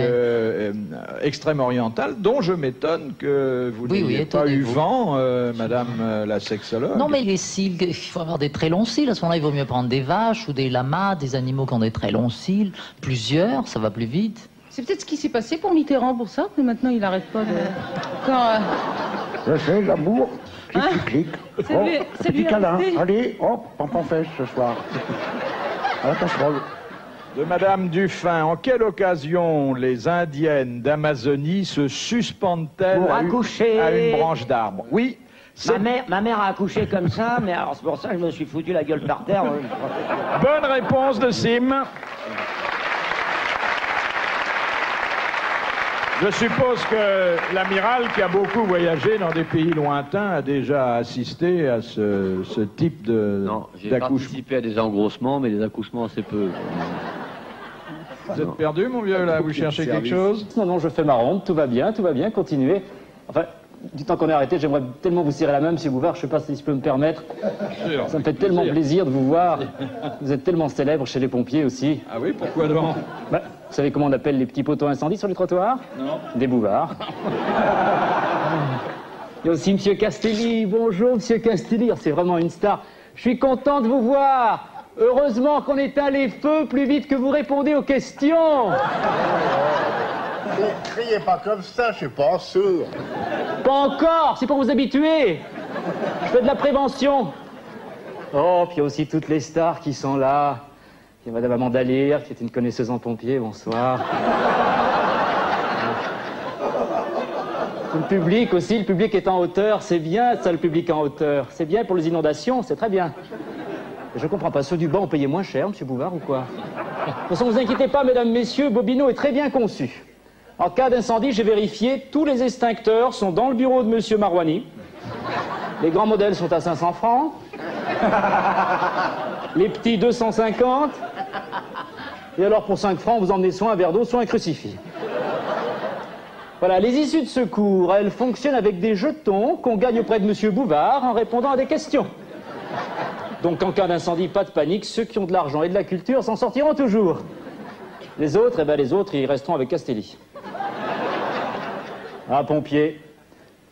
extrême orientale dont je m'étonne que vous n'ayez pas eu vent, Madame la sexologue. Non, mais les cils, il faut avoir des très longs cils. À ce moment-là, il vaut mieux prendre des vaches ou des lamas, des animaux qui ont des très longs cils. Plusieurs, ça va plus vite. C'est peut-être ce qui s'est passé pour Mitterrand pour ça, mais maintenant il n'arrête pas de. Quand, Je sais, l'amour. Clic. C'est lui- c'est lui petit câlin. arrêté. Allez, hop, pam fèche ce soir. À la casserole. De Madame Dufin, en quelle occasion les Indiennes d'Amazonie se suspendent-elles Pour à accoucher. à une branche d'arbre? Oui. Ma mère a accouché comme ça, mais alors c'est pour ça que je me suis foutu la gueule par terre. Bonne réponse de Sim. Je suppose que l'amiral, qui a beaucoup voyagé dans des pays lointains, a déjà assisté à ce type Non, j'ai d'accouchement. participé à des engrossements, mais des accouchements assez peu. Vous êtes perdu, mon vieux, là? Vous cherchez quelque chose? Non, je fais ma ronde, tout va bien, continuez. Enfin, du temps qu'on est arrêté, j'aimerais tellement vous serrer la main, monsieur Bouvard, je sais pas si je peux me permettre. Ça me fait tellement plaisir de vous voir. Vous êtes tellement célèbre chez les pompiers aussi. Ah oui, pourquoi donc? Bah, vous savez comment on appelle les petits poteaux incendies sur les trottoirs? Non. Des Bouvards. Il y a aussi monsieur Castelli. Bonjour, monsieur Castelli. C'est vraiment une star. Je suis content de vous voir. Heureusement qu'on éteint les feux plus vite que vous répondez aux questions. Ne criez pas comme ça, je suis pas sûr. Pas encore, c'est pour vous habituer. Je fais de la prévention. Oh, puis il y a aussi toutes les stars qui sont là. Il y a Madame Amanda Lear, qui est une connaisseuse en pompiers, bonsoir. Le public aussi, le public est en hauteur, c'est bien ça le public en hauteur. C'est bien pour les inondations, c'est très bien. Je comprends pas, ceux du bas ont payé moins cher, monsieur Bouvard, ou quoi? De toute façon, vous inquiétez pas, mesdames, messieurs, Bobino est très bien conçu. En cas d'incendie, j'ai vérifié, tous les extincteurs sont dans le bureau de monsieur Marouani. Les grands modèles sont à 500 francs. Les petits, 250. Et alors, pour 5 francs, vous emmenez soit un verre d'eau, soit un crucifix. Voilà, les issues de secours, elles fonctionnent avec des jetons qu'on gagne auprès de monsieur Bouvard en répondant à des questions. Donc, en cas d'incendie, pas de panique, ceux qui ont de l'argent et de la culture s'en sortiront toujours. Les autres, eh ben les autres, ils resteront avec Castelli. Ah, pompier.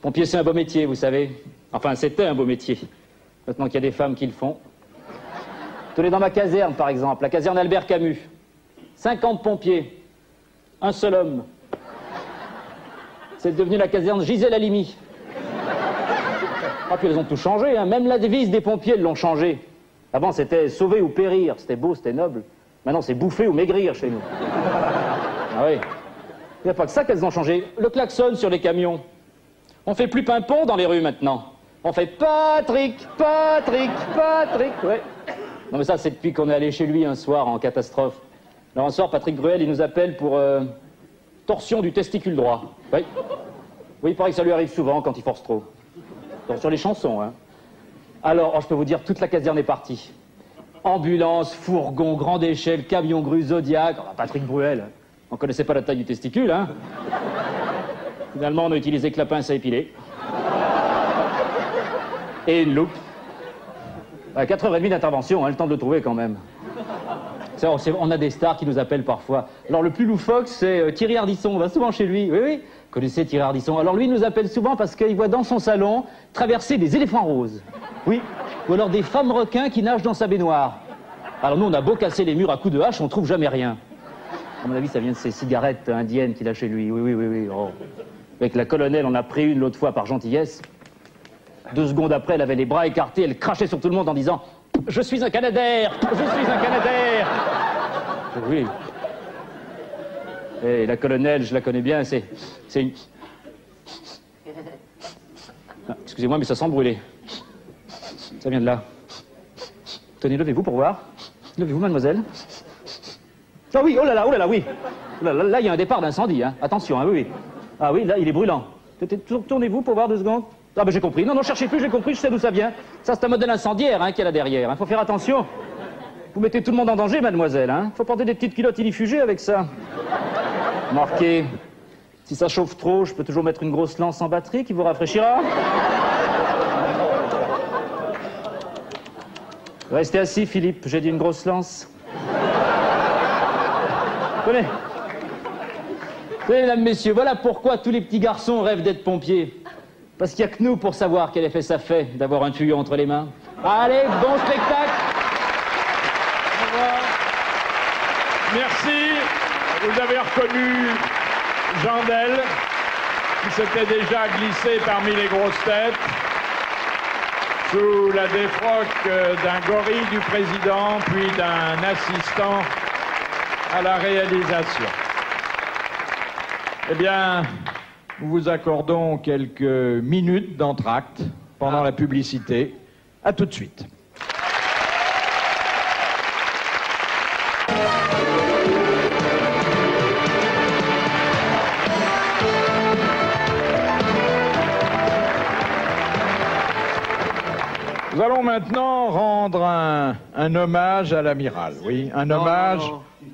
Pompier, c'est un beau métier, vous savez. Enfin, c'était un beau métier. Maintenant qu'il y a des femmes qui le font. Tenez, dans ma caserne, par exemple, la caserne Albert Camus. 50 pompiers. Un seul homme. C'est devenu la caserne Gisèle Halimi. Ah, puis elles ont tout changé, hein. Même la devise des pompiers, elles l'ont changé. Avant, c'était sauver ou périr. C'était beau, c'était noble. Maintenant, c'est bouffer ou maigrir chez nous. Ah oui. Il n'y a pas que ça qu'elles ont changé. Le klaxon sur les camions. On fait plus pimpon dans les rues maintenant. On fait Patrick, Patrick, Patrick. Ouais. Non mais ça, c'est depuis qu'on est allé chez lui un soir en catastrophe. Alors un soir, Patrick Bruel, il nous appelle pour torsion du testicule droit. Oui. Oui, il paraît que ça lui arrive souvent quand il force trop. Sur les chansons, hein. Alors, je peux vous dire, toute la caserne est partie. Ambulance, fourgon, grande échelle, camion grue, Zodiac. Oh, Patrick Bruel, on connaissait pas la taille du testicule, hein. Finalement, on a utilisé que la pince à épiler. Et une loupe. À 4h30 d'intervention, hein, le temps de le trouver quand même. On a des stars qui nous appellent parfois. Alors le plus loufoque, c'est Thierry Ardisson. On va souvent chez lui. Oui, oui. Vous connaissez Thierry Ardisson. Alors lui, il nous appelle souvent parce qu'il voit dans son salon traverser des éléphants roses. Oui. Ou alors des femmes requins qui nagent dans sa baignoire. Alors nous, on a beau casser les murs à coups de hache, on trouve jamais rien. À mon avis, ça vient de ces cigarettes indiennes qu'il a chez lui. Oui, oui, oui, oui. Oh. Avec la colonelle, on a pris une l'autre fois par gentillesse. 2 secondes après, elle avait les bras écartés, elle crachait sur tout le monde en disant « Je suis un Canadair! Je suis un Canadair !» Oui. Et la colonelle, je la connais bien, c'est une... Ah, excusez-moi, mais ça sent brûler. Ça vient de là. Tenez, levez-vous pour voir. Levez-vous, mademoiselle. Ah oui, oh là là, oui. Là, il y a un départ d'incendie, hein. Attention, hein, oui, oui. Ah oui, là, il est brûlant. Tournez-vous pour voir 2 secondes. Ah ben j'ai compris. Non, non, cherchez plus, j'ai compris, je sais d'où ça vient. Ça, c'est un modèle incendiaire, hein, qu'il y a là derrière. Hein. Faut faire attention. Vous mettez tout le monde en danger, mademoiselle, hein. Faut porter des petites culottes illifugées avec ça. Marquez. Si ça chauffe trop, je peux toujours mettre une grosse lance en batterie qui vous rafraîchira. Restez assis, Philippe, j'ai dit une grosse lance. Tenez. Tenez, mesdames, messieurs, voilà pourquoi tous les petits garçons rêvent d'être pompiers. Parce qu'il n'y a que nous pour savoir quel effet ça fait d'avoir un tuyau entre les mains. Allez, bon spectacle. Au revoir. Merci. Vous avez reconnu Jandel, qui s'était déjà glissé parmi les grosses têtes, sous la défroque d'un gorille du président, puis d'un assistant à la réalisation. Eh bien, nous vous accordons quelques minutes d'entracte pendant la publicité. À tout de suite. Nous allons maintenant rendre un hommage à l'amiral, oui, un hommage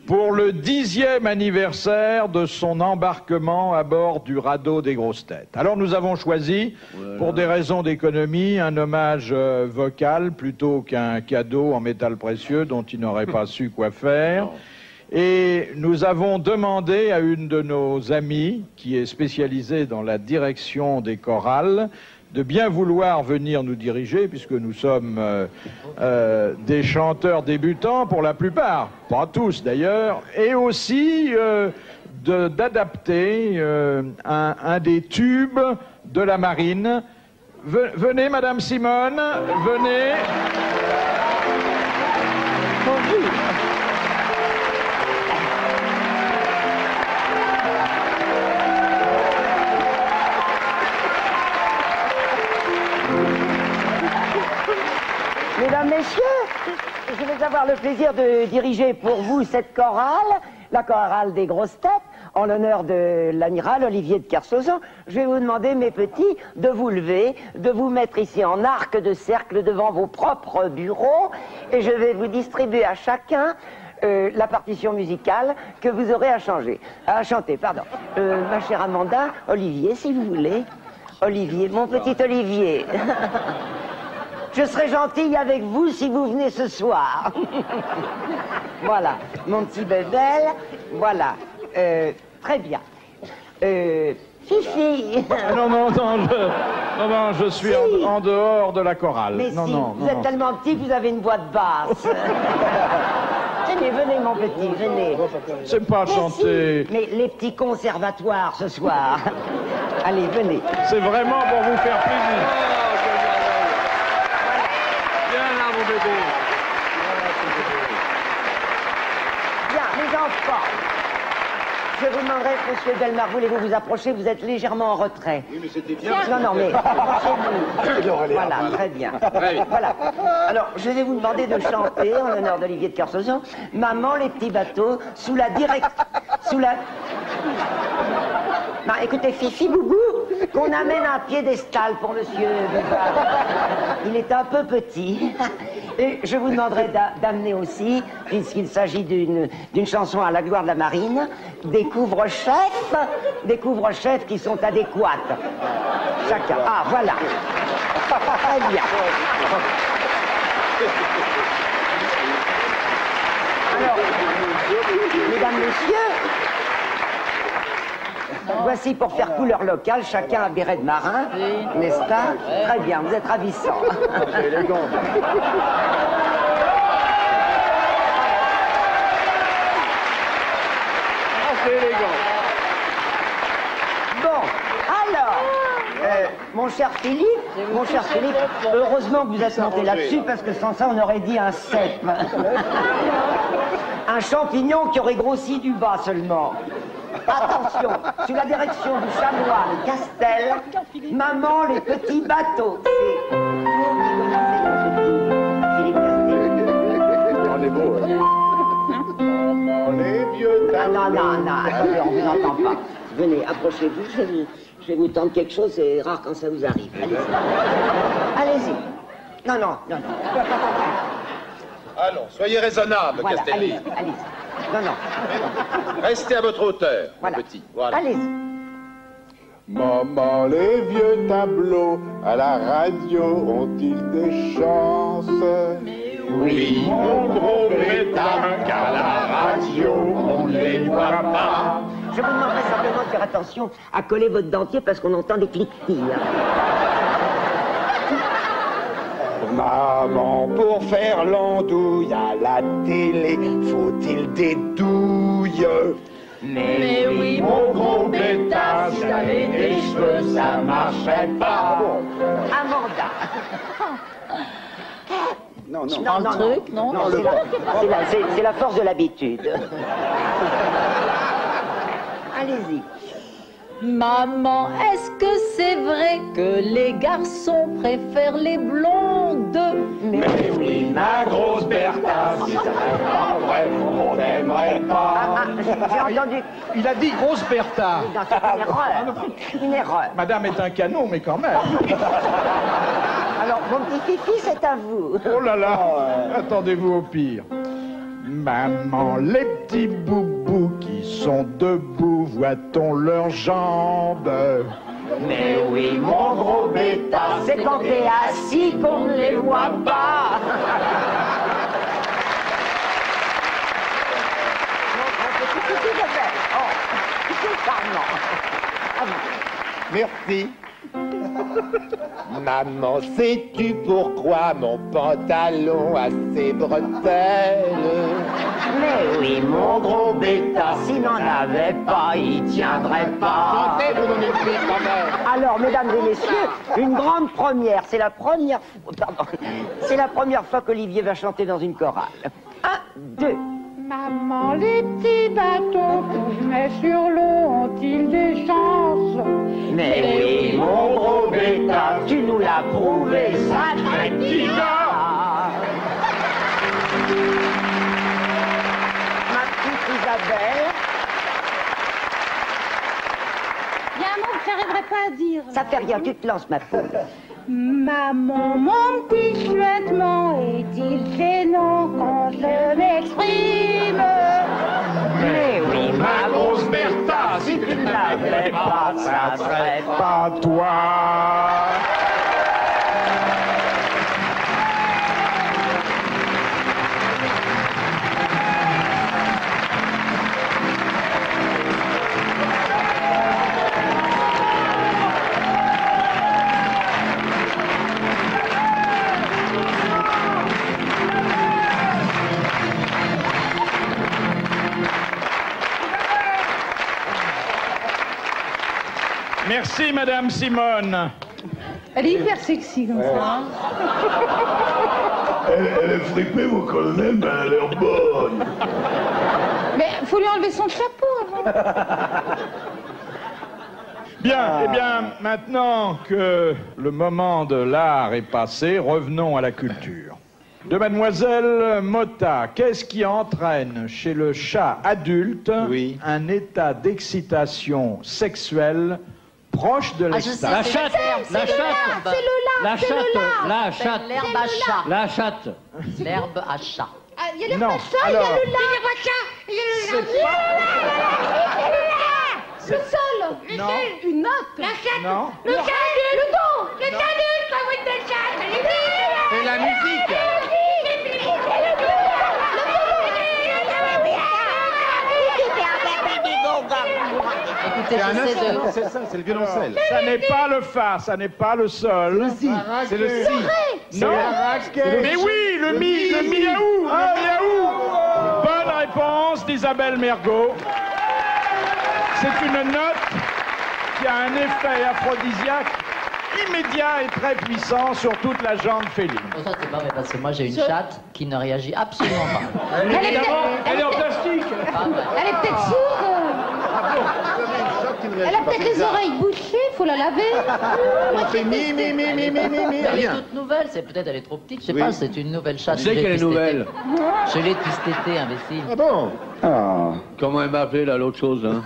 pour le 10e anniversaire de son embarquement à bord du radeau des grosses têtes. Alors nous avons choisi, pour des raisons d'économie, un hommage vocal plutôt qu'un cadeau en métal précieux dont il n'aurait pas su quoi faire. Et nous avons demandé à une de nos amies, qui est spécialisée dans la direction des chorales, de bien vouloir venir nous diriger, puisque nous sommes des chanteurs débutants pour la plupart, pas tous d'ailleurs, et aussi d'adapter un des tubes de la marine. Venez, Madame Simone, venez. messieurs, je vais avoir le plaisir de diriger pour vous cette chorale, la chorale des grosses têtes, en l'honneur de l'amiral Olivier de Kersauzon. Je vais vous demander, mes petits, de vous lever, de vous mettre ici en arc de cercle devant vos propres bureaux, et je vais vous distribuer à chacun la partition musicale que vous aurez à chanter, pardon. Ma chère Amanda, Olivier, si vous voulez. Olivier, mon petit Olivier. Je serai gentille avec vous si vous venez ce soir. Voilà, mon petit bébel, voilà. Très bien. Fifi. Non, je suis en dehors de la chorale. Mais vous êtes tellement petit que vous avez une voix de basse. Venez, mon petit, venez. C'est pas chanter. Mais les petits conservatoires ce soir. Allez, venez. C'est vraiment pour vous faire plaisir. Viens là, mon bébé. Bien, les enfants. Je vous demanderai, monsieur Bellemare, voulez-vous vous approcher? Vous êtes légèrement en retrait. Oui, mais c'était bien. Non, mais approchez-vous. Voilà, très bien. Voilà. Alors, je vais vous demander de chanter, en l'honneur d'Olivier de Kersauzon, Maman, les petits bateaux, sous la direction... Non, écoutez, Fifi, Boubou, qu'on amène un piédestal pour monsieur Bébard. Il est un peu petit. Et je vous demanderai d'amener aussi, puisqu'il s'agit d'une chanson à la gloire de la marine, des couvre-chefs qui sont adéquates. Chacun. Ah, voilà. Très bien. Alors, mesdames, messieurs, voici pour faire couleur locale, chacun un béret de marin, n'est-ce pas? Très bien, vous êtes ravissants. C'est élégant. C'est élégant. Bon, alors, mon cher Philippe, heureusement que vous êtes monté là-dessus, parce que sans ça, on aurait dit un cep. Un champignon qui aurait grossi du bas seulement. Attention, sous la direction du chanoine Castel, Maman, les petits bateaux. On est beau, hein. Les vieux non, attendez, on vous entend pas. Venez, approchez-vous, je vais vous tendre quelque chose, c'est rare quand ça vous arrive. Allez-y. Non. Allons, soyez raisonnable, Voilà, Castelli. allez-y. Non. Restez à votre hauteur, Voilà. petit. Voilà. Allez-y. Maman, les vieux tableaux à la radio ont-ils des chances? Oui, mon gros bêta, qu'à la radio, on ne les voit pas. Je vous demanderai simplement de faire attention à coller votre dentier parce qu'on entend des cliquetis. Maman, pour faire l'andouille à la télé, faut-il des douilles? Mais oui, mon gros bêta, si t'avais des cheveux, ça marcherait pas. Amanda. Non. C'est la force de l'habitude. Allez-y. Maman, est-ce que c'est vrai que les garçons préfèrent les blondes? Mais oui, ma grosse Bertha, si t'avais pas vrai, on n'aimerait pas. J'ai entendu. Il a dit grosse Bertha. Non, c'est une erreur. Madame est un canon, mais quand même. Alors, mon petit Fifi, c'est à vous. Oh là là, attendez-vous au pire. Maman, les petits boubous qui sont debout, voit-on leurs jambes? Mais oui, mon gros bêta, C'est quand t'es assis qu'on ne les voit pas. Merci. Maman, sais-tu pourquoi mon pantalon a ses bretelles? Mais oui, mon gros bêta, s'il n'en avait pas, il tiendrait pas. Chantez, vous n'en êtes plus quand même. Alors, mesdames et messieurs, une grande première. C'est la première fois qu'Olivier va chanter dans une chorale. 1, 2. Maman, les petits bateaux que je mets sur l'eau ont-ils des chances? Mais oui, mon gros bêta, tu nous l'as prouvé, sacré petit gars. pas dire. Ça fait rien, tu te lances, ma poule. Maman, mon petit chuettement, est-il gênant quand je m'exprime? Mais oui, Ma grosse Bertha, si tu ne l'avais pas, ça serait pas toi. Merci, Madame Simone. Elle est hyper sexy comme ça. Elle est fripée, mon colonel, mais elle a l'air bonne. Mais faut lui enlever son chapeau avant. Bien, eh bien, maintenant que le moment de l'art est passé, revenons à la culture. De Mademoiselle Motta, qu'est-ce qui entraîne chez le chat adulte un état d'excitation sexuelle proche de l'extase? La chatte, la chatte, la chatte, la chatte, L'herbe à chat. la chatte. L'herbe à chat. Il y a l'herbe Non, à chat, il y a alors, le lard. Il y a le c'est Le sol. Non. Une note. La chatte. Non. Le chat adulte. Le dos. Le chat adulte, pas oui, de chat. C'est la musique. Écoutez, C'est un j'essaie instrument, de... c'est ça, c'est le violoncelle. Ça n'est pas le fa, ça n'est pas le sol. C'est le si. Non. Mais oui, le mi, le miaou, le miaou. Bonne réponse d'Isabelle Mergot. C'est une note qui a un effet aphrodisiaque immédiat et très puissant sur toute la jambe féline. Oh, ça, c'est pas vrai, parce que moi, j'ai une chatte qui ne réagit absolument pas. Elle est en plastique. Ah, bah, Elle est peut-être sourde. Elle a peut-être les oreilles bouchées, faut la laver. On fait mi, Elle est rien. toute nouvelle, c'est peut-être elle est trop petite, je sais Oui. pas, c'est une nouvelle chatte. Tu sais qu'elle est nouvelle. Je l'ai depuis cet été, imbécile. Ah bon? Ah, comment elle m'a appelé là, l'autre chose, hein?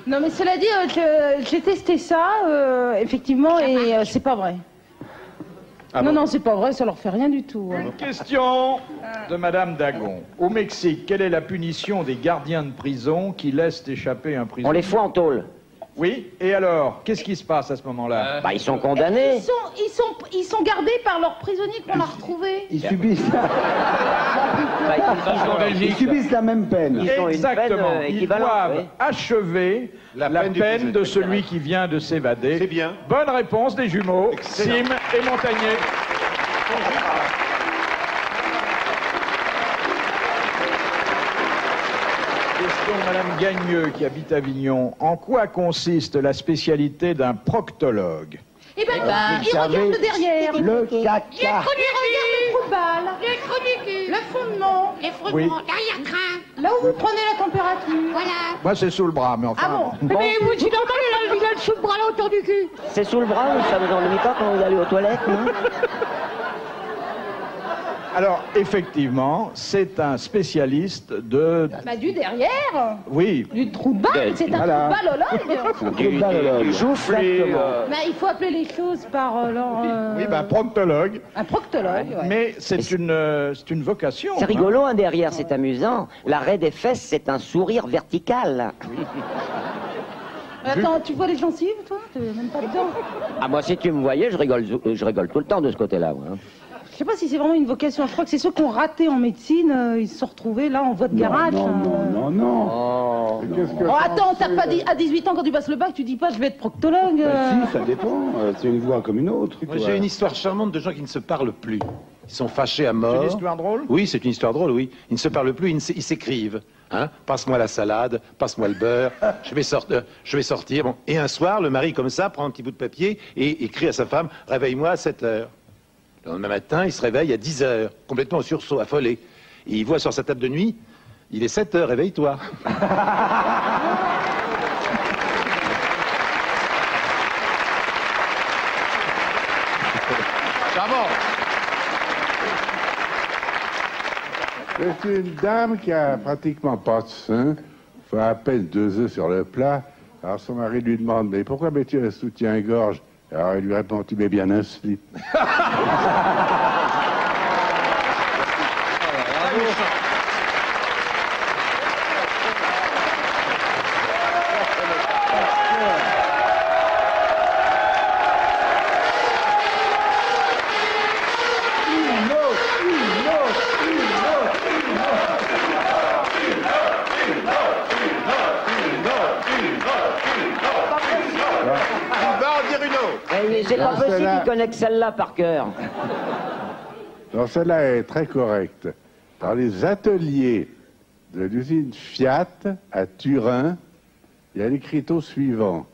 Non mais cela dit, j'ai testé ça, effectivement, et c'est pas vrai. Ah non, bon? non, c'est pas vrai, ça leur fait rien du tout. hein. Une question de Madame Dagon. Au Mexique, quelle est la punition des gardiens de prison qui laissent échapper un prisonnier? On les fout en tôle. Oui, et alors, qu'est-ce qui se passe à ce moment-là? Bah, ils sont condamnés. Ils sont gardés par leurs prisonniers qu'on a retrouvés. Ils subissent, ils subissent la même peine. Ils ont une Exactement. peine, Ils équivalente, doivent oui. achever la peine de celui qui vient de s'évader. C'est bien. Bonne réponse des jumeaux, Excellent. Sim et Montagnier. Question de Madame Gagneux qui habite Avignon. En quoi consiste la spécialité d'un proctologue? Eh ben, ils regardent derrière. Le Les caca. trous Ils regardent le trou de balle, les trous du cul, le fondement, les frottements, l'arrière-train. là où vous prenez la température. Voilà. Moi, c'est sous le bras, mais enfin... Ah bon? Mais vous, c'est normal, il a le sous le bras là autour du cul. C'est sous le bras ou ça vous ennuie pas quand vous allez aux toilettes, non? Alors, effectivement, c'est un spécialiste de... Bah du derrière, Oui, du trou de balle, c'est un Voilà. trou de ballologue. Du Mais il faut appeler les choses par leur... oui, ben, proctologue. Un proctologue, ouais. Mais c'est une vocation. C'est hein. rigolo, hein, derrière, c'est amusant. L'arrêt des fesses, c'est un sourire vertical. Attends, tu vois les gencives, toi? T'es même pas dedans. Ah, moi, si tu me voyais, je rigole tout le temps de ce côté-là, moi, hein. Je sais pas si c'est vraiment une vocation. Je crois que c'est ceux qui ont raté en médecine, ils se sont retrouvés là en voie de garage. Non, non, non, non. Qu'est-ce que Oh, ça attends, en t'as fait pas dit à 18 ans quand tu passes le bac, tu dis pas je vais être proctologue. Si, ça dépend. C'est une voie comme une autre. Moi, j'ai une histoire charmante de gens qui ne se parlent plus. Ils sont fâchés à mort. C'est une histoire drôle? Oui, c'est une histoire drôle, oui. Ils ne se parlent plus, ils s'écrivent. Hein? Passe-moi la salade, passe-moi le beurre, je vais sortir. Bon. Et un soir, le mari, comme ça, prend un petit bout de papier et écrit à sa femme, réveille-moi à 7 heures. Le lendemain matin, il se réveille à 10 heures, complètement en sursaut, affolé. Et il voit sur sa table de nuit, il est 7 heures, réveille-toi. C'est une dame qui a pratiquement pas de sein, fait à peine 2 œufs sur le plat, Alors son mari lui demande, mais pourquoi mets-tu un soutien-gorge? Alors il lui répond, tu mets bien un slip. C'est pas possible qu'il connaisse celle-là par cœur. Non, celle-là est très correcte. Dans les ateliers de l'usine Fiat à Turin, il y a l'écriteau suivant.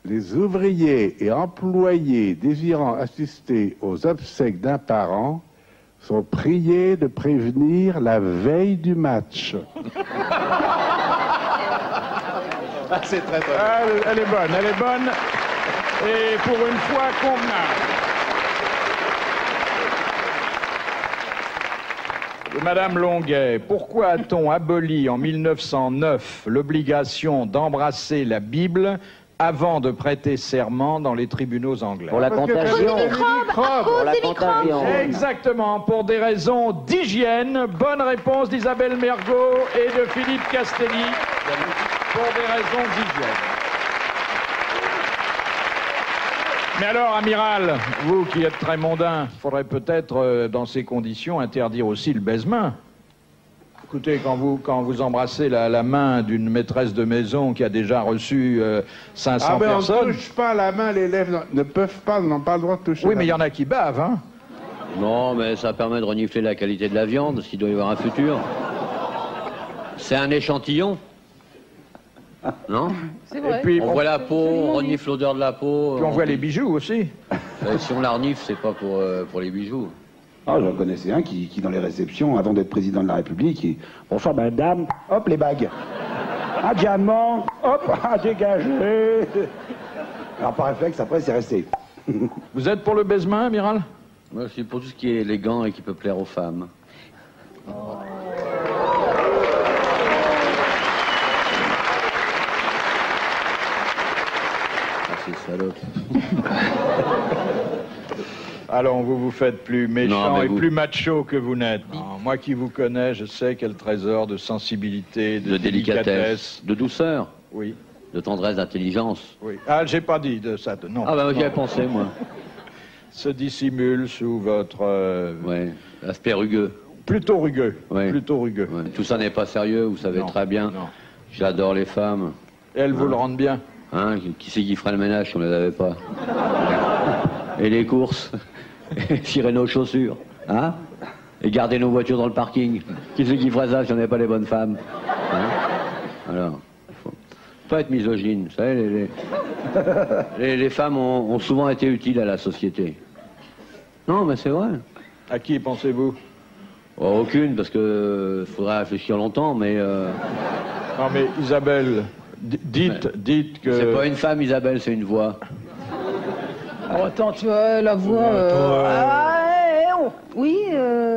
Les ouvriers et employés désirant assister aux obsèques d'un parent sont priés de prévenir la veille du match. C'est très bonne. Elle est bonne, elle est bonne. Et pour une fois convenable. Madame Longuet, pourquoi a-t-on aboli en 1909 l'obligation d'embrasser la Bible avant de prêter serment dans les tribunaux anglais? Pour la contagion. Pour la contagion. Exactement, pour des raisons d'hygiène. Bonne réponse d'Isabelle Mergot et de Philippe Castelli. Pour des raisons d'hygiène. Mais alors, amiral, vous qui êtes très mondain, il faudrait peut-être, dans ces conditions, interdire aussi le baise-main. Écoutez, quand vous embrassez la main d'une maîtresse de maison qui a déjà reçu 500 personnes... On ne touche pas la main, les lèvres n'ont pas le droit de toucher. Oui, mais il y en a qui bavent, hein. Non, mais ça permet de renifler la qualité de la viande, s'il doit y avoir un futur. C'est un échantillon. Non? C'est vrai. Et puis, on voit la peau, on renifle l'odeur de la peau. Puis on voit les bijoux aussi. Si on la renifle, c'est pas pour les bijoux. Ah, j'en connaissais un qui, dans les réceptions, avant d'être président de la République, bonsoir madame, hop les bagues. Un diamant, hop, un dégagé. Alors par réflexe, après c'est resté. Vous êtes pour le baise-main, amiral? Moi, je suis pour tout ce qui est élégant et qui peut plaire aux femmes. Salope. Alors, vous vous faites plus méchant non, et plus macho que vous n'êtes. Moi qui vous connais, je sais quel trésor de sensibilité, de délicatesse, de douceur. Oui. De tendresse, d'intelligence. Oui. Ah, j'ai pas dit de ça, non. Ah, bah, j'y avais pensé, moi. Se dissimule sous votre... Ouais, aspect rugueux. Plutôt rugueux. Ouais. Plutôt rugueux. Ouais. Tout ça n'est pas sérieux, vous savez très bien. Non. J'adore les femmes. Et elles vous le rendent bien. Hein, qui c'est qui ferait le ménage si on ne les avait pas? Et les courses? Et cirer nos chaussures? Hein? Et garder nos voitures dans le parking? Qui c'est qui ferait ça si on n'avait pas les bonnes femmes? Hein? Alors, faut pas être misogyne. Vous savez, les femmes ont souvent été utiles à la société. Non, mais c'est vrai. À qui pensez-vous? Oh, aucune, parce que faudrait réfléchir longtemps, mais... Non, mais Isabelle... Dites que... C'est pas une femme, Isabelle, c'est une voix. Oh, attends, tu vois, la voix... Oui,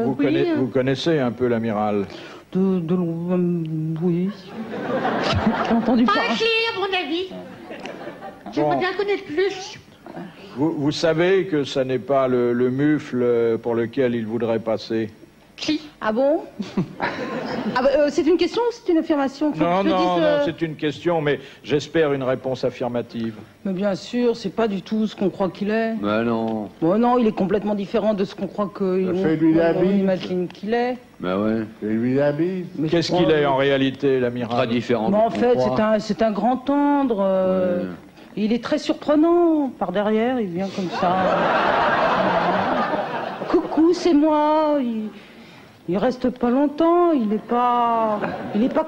Vous connaissez un peu l'amiral? Oui. J'ai entendu parler. Assez, à mon avis. J'aimerais bien connaître plus. Vous savez que ça n'est pas le mufle pour lequel il voudrait passer? Qui? Ah bon? C'est une question ou c'est une affirmation? Non, c'est une question, mais j'espère une réponse affirmative. Mais bien sûr, c'est pas du tout ce qu'on croit qu'il est. Mais non. Bon, non, il est complètement différent de ce qu'on croit qu'on imagine qu'il est. Ben ouais. Fais-lui la bise. Qu'est-ce qu'il est en réalité, l'amiral? Très différent. Mais en fait, c'est un grand tendre. Ouais. Il est très surprenant. Par derrière, il vient comme ça. Coucou, c'est moi. Il reste pas longtemps, il est pas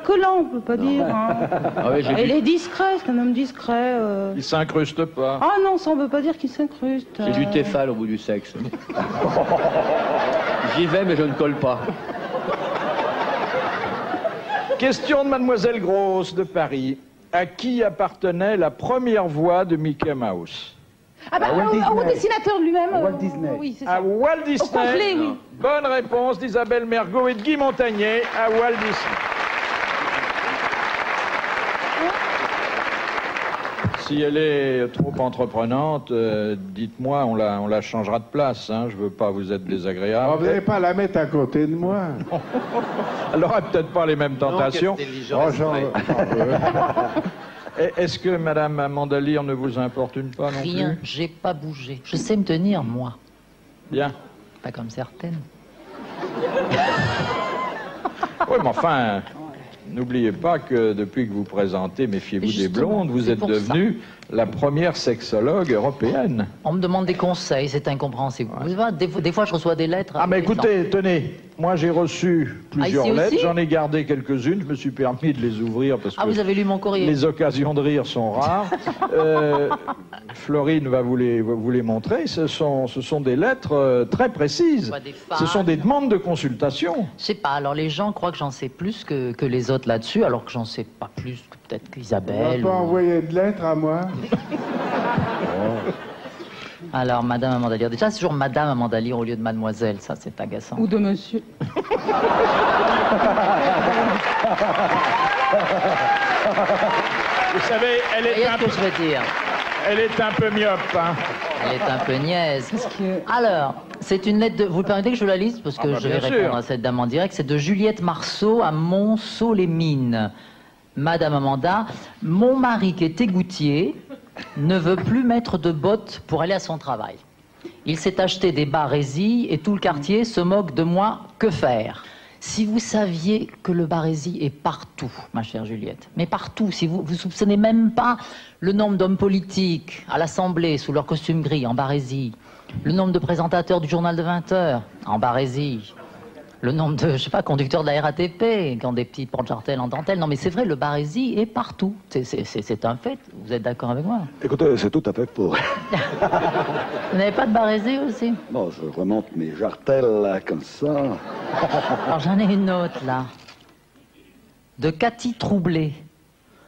collant, on peut pas dire. Hein. Ah oui, il est discret, c'est un homme discret. Il s'incruste pas. Ah non, ça on veut pas dire qu'il s'incruste. C'est du Tefal au bout du sexe. J'y vais, mais je ne colle pas. Question de Mademoiselle Grosse de Paris. À qui appartenait la première voix de Mickey Mouse? Ah bah, au dessinateur lui-même. Walt Disney. Oui, c'est ça. À Walt Disney. Au complet, oui. Bonne réponse d'Isabelle Mergot et de Guy Montagnier à Walt Disney. Si elle est trop entreprenante, dites-moi, on la changera de place. Hein. Je veux pas vous être désagréable. Oh, vous n'allez pas la mettre à côté de moi. Elle n'aura peut-être pas les mêmes tentations. Est-ce que Madame Amanda Lear ne vous importune pas non plus? Rien, j'ai pas bougé. Je sais me tenir, moi. Bien. Pas comme certaines. Oui, mais enfin, n'oubliez pas que depuis que vous présentez Méfiez-vous des blondes, vous êtes devenue la première sexologue européenne. On me demande des conseils, c'est incompréhensible. Vous savez, des fois, je reçois des lettres. Ah, mais écoutez, tenez, moi j'ai reçu plusieurs ici lettres, aussi j'en ai gardé quelques-unes, je me suis permis de les ouvrir parce que vous avez lu mon courrier? Les occasions de rire sont rares. Florine va vous les montrer, ce sont des lettres très précises. Ce sont des demandes de consultation. Je sais pas, alors les gens croient que j'en sais plus que les autres là-dessus, alors que j'en sais pas plus que peut-être qu'Isabelle. On va pas envoyer de lettres à moi. Alors, Madame Amanda Lear. Déjà, c'est toujours Madame Amanda Lear au lieu de Mademoiselle. Ça, c'est agaçant. Ou de monsieur. Vous savez, elle est un peu... je veux dire. Elle est un peu myope, hein. Elle est un peu niaise. Alors, c'est une lettre de... Vous permettez que je la lise? Parce que je vais répondre à cette dame en direct. C'est de Juliette Marceau à Montceau-les-Mines. Madame Amanda, mon mari qui est égoutier ne veut plus mettre de bottes pour aller à son travail. Il s'est acheté des barésies et tout le quartier se moque de moi. Que faire? Si vous saviez que le barésie est partout, ma chère Juliette, mais partout, si vous soupçonnez même pas le nombre d'hommes politiques à l'Assemblée sous leur costume gris en barésie, le nombre de présentateurs du journal de 20 heures en barésie, le nombre de, je sais pas, conducteurs de la RATP qui ont des petits porte-jartelles en dentelle. Non mais c'est vrai, le barésie est partout. C'est un fait. Vous êtes d'accord avec moi? Écoutez, c'est tout à fait faux. Vous n'avez pas de barésie aussi? Bon, je remonte mes jartelles là, comme ça. Alors j'en ai une autre là. De Cathy Troublé.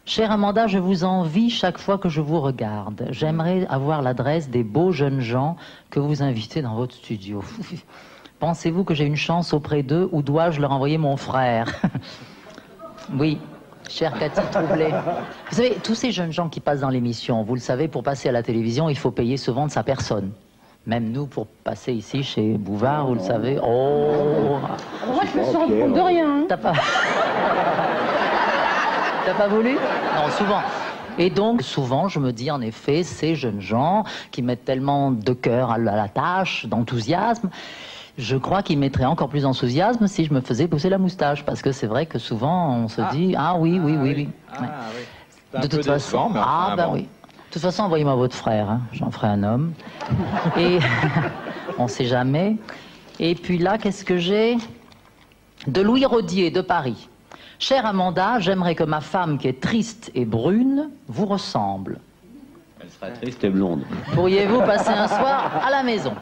Chère Amanda, je vous envie chaque fois que je vous regarde. J'aimerais avoir l'adresse des beaux jeunes gens que vous invitez dans votre studio. Pensez-vous que j'ai une chance auprès d'eux ou dois-je leur envoyer mon frère? Oui, chère Cathy Troublé. Vous savez, tous ces jeunes gens qui passent dans l'émission, vous le savez, pour passer à la télévision, il faut payer souvent de sa personne. Même nous, pour passer ici chez Bouvard, vous le savez. Oh! Moi, je me suis rendu compte de rien. T'as pas... T'as pas voulu? Non, souvent. Et donc, souvent, je me dis, en effet, ces jeunes gens qui mettent tellement de cœur à la tâche, d'enthousiasme, je crois qu'ils mettraient encore plus d'enthousiasme si je me faisais pousser la moustache. Parce que c'est vrai que souvent, on se dit, ah oui. De toute façon, oui. De toute façon, envoyez-moi votre frère, hein. J'en ferai un homme. Et on ne sait jamais. Et puis là, qu'est-ce que j'ai? De Louis Rodier, de Paris. Chère Amanda, j'aimerais que ma femme, qui est triste et brune, vous ressemble. Elle sera triste et blonde. Pourriez-vous passer un soir à la maison?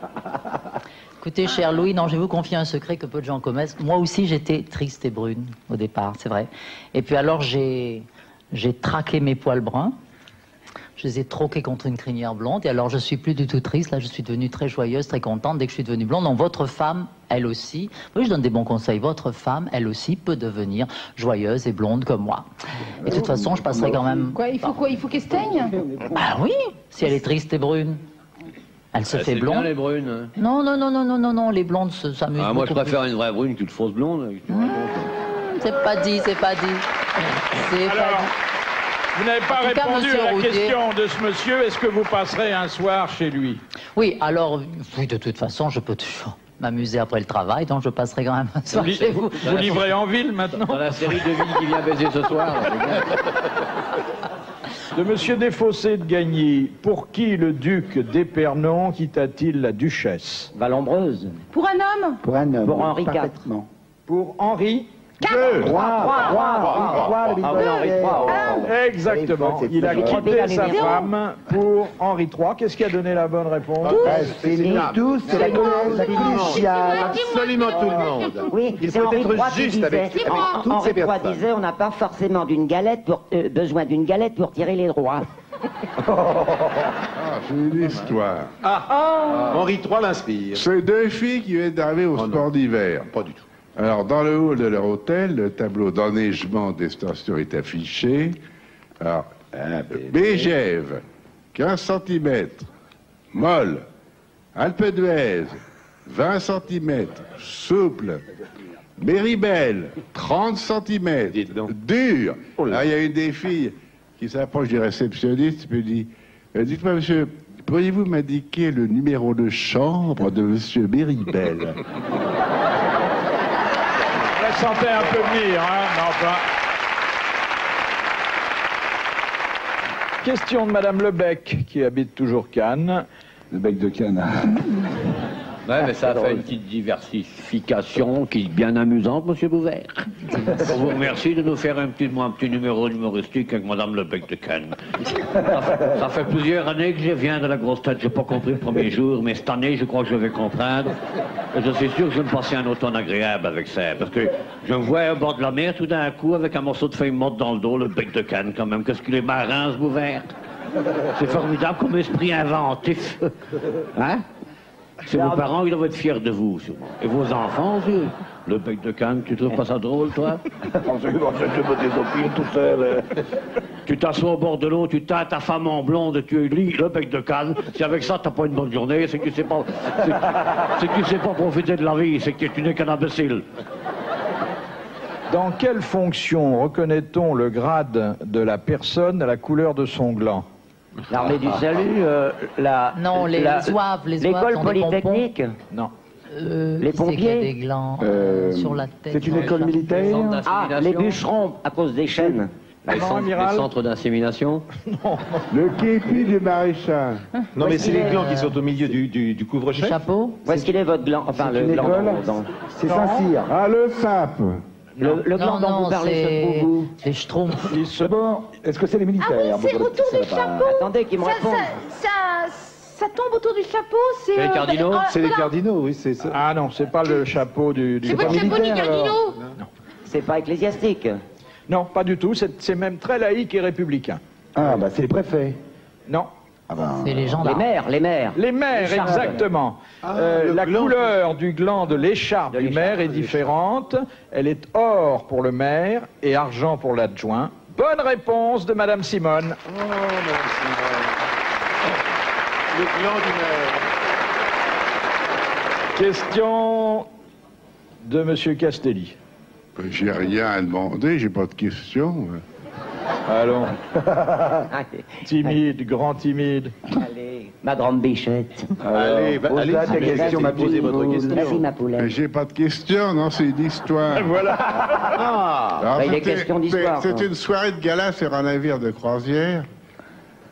Écoutez, cher Louis, non, je vais vous confier un secret que peu de gens connaissent. Moi aussi, j'étais triste et brune au départ, c'est vrai. Et puis alors, j'ai traqué mes poils bruns. Je les ai troqués contre une crinière blonde. Et alors, je suis plus du tout triste. Là, je suis devenue très joyeuse, très contente dès que je suis devenue blonde. Donc, votre femme, elle aussi, oui, je donne des bons conseils. Votre femme, elle aussi, peut devenir joyeuse et blonde comme moi. Et de toute façon, je passerai quand même... Quoi? Il faut qu'elle se teigne? Ah oui, si elle est triste et brune. Elle se fait blonde. Bien les brunes. Non, les blondes s'amusent. Ah, moi, je préfère une vraie brune qu'une fausse blonde. C'est pas dit. C'est pas dit. Vous n'avez pas répondu à la question de ce monsieur. Est-ce que vous passerez un soir chez lui? Oui, alors, oui, de toute façon, je peux toujours m'amuser après le travail, donc je passerai quand même un soir chez vous. Vous livrez en ville maintenant? Dans la série de vie qui vient baiser ce soir. De monsieur Desfossés de Gagny, pour qui le duc d'Épernon quitta-t-il la duchesse? Vallombreuse. Pour un homme? Pour un homme. Pour Henri IV. Parfaitement. Pour Henri II. Exactement. Il a quitté sa femme pour Henri III. Qu'est-ce qui a donné la bonne réponse? C'est nous tous, c'est la cruciale. Absolument tout le monde. Oui, Il faut être juste avec toutes Henri ces III personnes. disait, on n'a pas forcément besoin d'une galette pour tirer les droits. J'ai une histoire. Henri III l'inspire. C'est deux filles qui viennent d'arriver au sport d'hiver. Pas du tout. Alors, dans le hall de leur hôtel, le tableau d'enneigement des stations est affiché. Alors, Bégève, 15 cm. Molle. Alpe d'Huez, 20 cm. Souple. Méribel, 30 cm. Dur. Là, il y a une des filles qui s'approche du réceptionniste et dit dites-moi, monsieur, pourriez-vous m'indiquer le numéro de chambre de monsieur Méribel? Je la sentais un peu venir, hein, mais enfin. Question de Madame Lebec, qui habite toujours Cannes. Le bec de Cannes. Ouais, mais ça fait une petite diversification qui est bien amusante, monsieur Bouvert. On vous remercie de nous faire un petit numéro humoristique avec Madame Le Bec de Cannes. Ça fait plusieurs années que je viens de la grosse tête. J'ai pas compris le premier jour, mais cette année, je crois que je vais comprendre. Et je suis sûr que je vais me passer un automne agréable avec ça. Parce que je me vois au bord de la mer tout d'un coup avec un morceau de feuille morte dans le dos, le Bec de Cannes quand même. Qu'est-ce qu'il est marin, ce Bouvert? C'est formidable comme esprit inventif. Hein? C'est vos parents, ils doivent être fiers de vous, sûrement. Et vos enfants aussi. Le Bec de Cannes, tu trouves pas ça drôle, toi? tout seul. Tu t'assois au bord de l'eau, tu tâtes ta femme en blonde, tu lis le Bec de Cannes. Si avec ça, t'as pas une bonne journée, c'est que tu sais pas... C'est que tu sais pas profiter de la vie, c'est que tu n'es qu'un imbécile. Dans quelle fonction reconnaît-on le grade de la personne à la couleur de son gland? L'armée du salut, Non, les zouaves, les zouaves l'école sont des polytechnique. Non. Les qui c'est qui a pompiers. des glands sur la tête. C'est une école militaire. Ah, les bûcherons, à cause des chaînes. Les centres d'insémination. Le képi du maréchal. Non, mais c'est les glands qui sont au milieu du couvre-chef. Chapeau. Où est-ce qu'il est votre gland? Enfin, C'est le une gland. école. C'est Saint-Cyr. Ah, le SAP. Le gland dont vous parlez, ce boubou. Les schtroumpfs. Bon, est-ce que c'est les militaires? Ah oui, c'est autour du chapeau. Attendez qu'il me réponde. Ça tombe autour du chapeau, c'est... Les cardinaux. C'est les cardinaux, oui, c'est ça. Ah non, c'est pas le chapeau du... C'est votre chapeau du cardinaux. C'est pas ecclésiastique. Non, pas du tout. C'est même très laïque et républicain. Ah, bah c'est le préfet. Non. Ah ben... C'est les gendarmes. Les maires. Les maires, L'écharpe. exactement. La couleur du gland de l'écharpe du maire est différente. Elle est or pour le maire et argent pour l'adjoint. Bonne réponse de Madame Simone. Oh, merci. Le gland du maire. Question de Monsieur Castelli. J'ai rien à demander, j'ai pas de questions. Allons. Timide, grand timide. Allez, ma grande bichette. Allez, Pose là ta question, ma posez votre Vas-y, question. ma poulette. Mais j'ai pas de questions, non, c'est une histoire. Voilà. Alors, Bah, il est c'était- question d'histoire, C'est quoi. une soirée de gala sur un navire de croisière.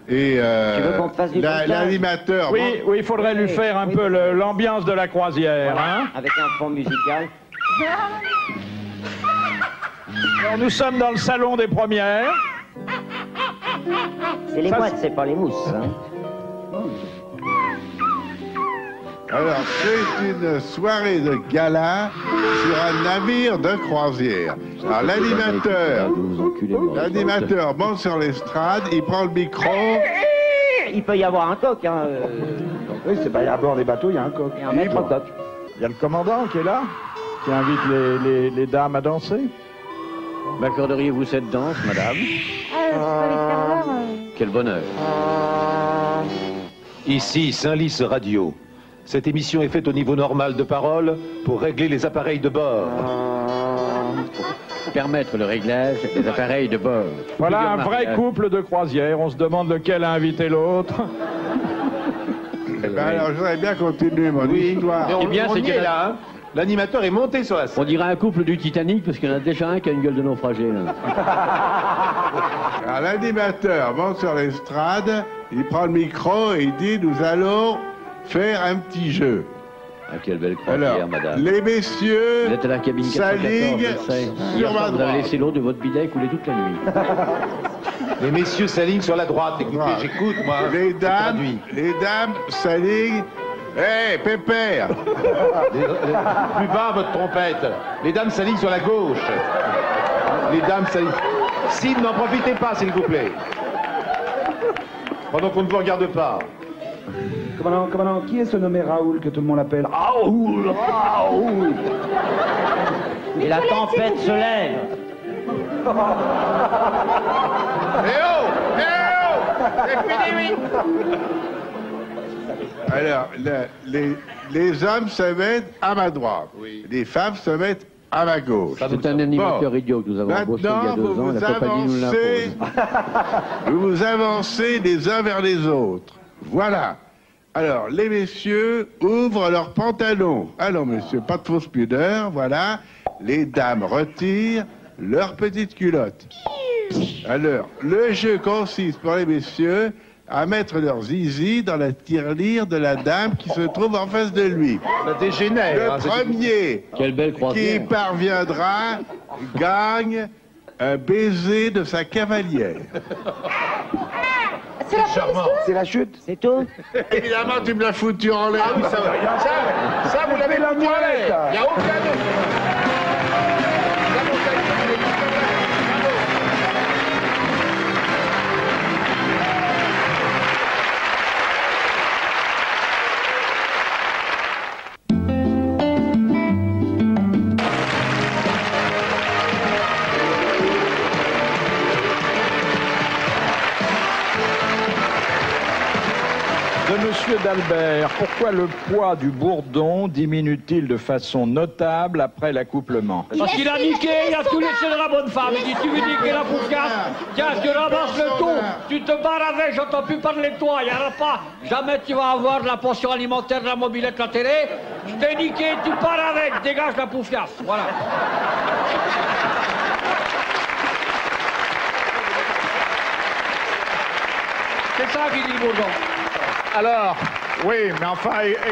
Et Tu veux qu'on te fasse du podcast l'animateur... Oui, oui, il faudrait lui faire un peu l'ambiance de la croisière. Hein. Avec un fond musical. Alors, nous sommes dans le salon des premières. C'est les Ça, mouettes, c'est pas les mousses. Hein. Alors, c'est une soirée de gala sur un navire de croisière. Alors, l'animateur monte sur l'estrade, il prend le micro. Il peut y avoir un coq, hein. Oui, c'est pas à bord des bateaux, il y a un coq. Et un maître coq. Il y a le commandant qui est là, qui invite les dames à danser. M'accorderiez-vous cette danse, madame? Quel bonheur. Ici, Saint-Lys Radio. Cette émission est faite au niveau normal de parole pour régler les appareils de bord. Permettre le réglage des appareils de bord. Voilà un Plusieurs vrai mariages. couple de croisière. On se demande lequel a invité l'autre. Eh ben, alors, je voudrais bien continuer mon histoire. Mais Eh bien, c'est y qu'il y est a- là, hein. L'animateur est monté sur la scène. On dirait un couple du Titanic parce qu'il y en a déjà un qui a une gueule de naufragé. Là. Alors, l'animateur monte sur l'estrade, il prend le micro et il dit nous allons faire un petit jeu. Ah, quelle belle croisière, Alors, madame. les messieurs Vous êtes à la cabine 414, s'alignent je le sais. Hier sur soir, ma vous avez droite. laissé l'eau de votre bidet couler toute la nuit. Les messieurs s'alignent sur la droite. Écoutez, Voilà. j'écoute, moi. Les je dames, traduis. s'alignent. Hé, Pépère Plus bas, votre trompette. Les dames s'alignent sur la gauche. Les dames s'alignent. Sim, n'en profitez pas, s'il vous plaît. Pendant qu'on ne vous regarde pas. Commandant, qui est ce nommé Raoul que tout le monde appelle Raoul, Raoul? Et la tempête se lève. Eh oh Alors, les hommes se mettent à ma droite. Les femmes se mettent à ma gauche. C'est un animateur idiot que nous avons embauché il y a 2 ans. La compagnie nous l'impose. Vous vous avancez les uns vers les autres. Voilà. Alors, les messieurs ouvrent leurs pantalons. Alors, monsieur, pas de fausse pudeur, voilà. Les dames retirent leurs petites culottes. Alors, le jeu consiste pour les messieurs à mettre leur zizi dans la tirelire de la dame qui se trouve en face de lui. Ça dégénère. Le premier Quelle belle qui croisière. parviendra gagne un baiser de sa cavalière. C'est la Charmant. C'est la chute. C'est tout? Évidemment, tu me l'as foutu en l'air. Ah oui, ça vous l'avez la foutu en toilette. l'air. Il n'y a aucun... De Monsieur d'Albert, pourquoi le poids du bourdon diminue-t-il de façon notable après l'accouplement? Parce qu'il a niqué, il a tout laissé de la bonne femme. Il dit, tu veux niquer la poufiasse? Tiens, tu ramasses le tout, tu te barres avec, j'entends plus parler de toi, il n'y aura pas. Jamais tu vas avoir de la pension alimentaire, de la mobilette, la télé. Je t'ai niqué, tu pars avec, dégage la poufiasse. Voilà. C'est ça qu'il dit le bourdon. Alors, oui, mais enfin...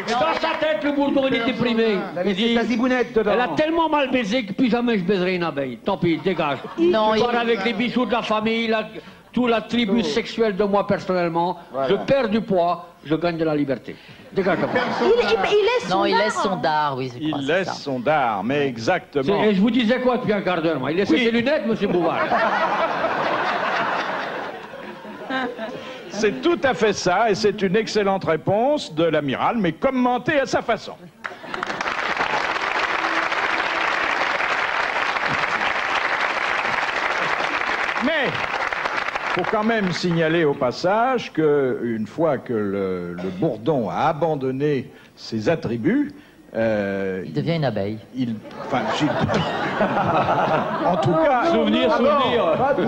Dans sa tête, le bourdon, il est déprimé. Il dit, La zigounette dedans. elle a tellement mal baisé que plus jamais je baiserai une abeille. Tant pis, dégage. Non, Je pars avec les bijoux de la famille, tout l'attribut sexuel de moi personnellement. Voilà. Je perds du poids, je gagne de la liberté. Dégage la Il laisse son Non, il dard. laisse son dard, oui. je crois, Il c'est laisse ça. son dard, mais exactement. Et je vous disais quoi depuis un quart d'heure, moi? Il laissait ses lunettes, monsieur Bouvard. C'est tout à fait ça, et c'est une excellente réponse de l'amiral, mais commentée à sa façon. Mais, faut quand même signaler au passage que, une fois que le bourdon a abandonné ses attributs, Il devient une abeille. En tout cas, souvenir.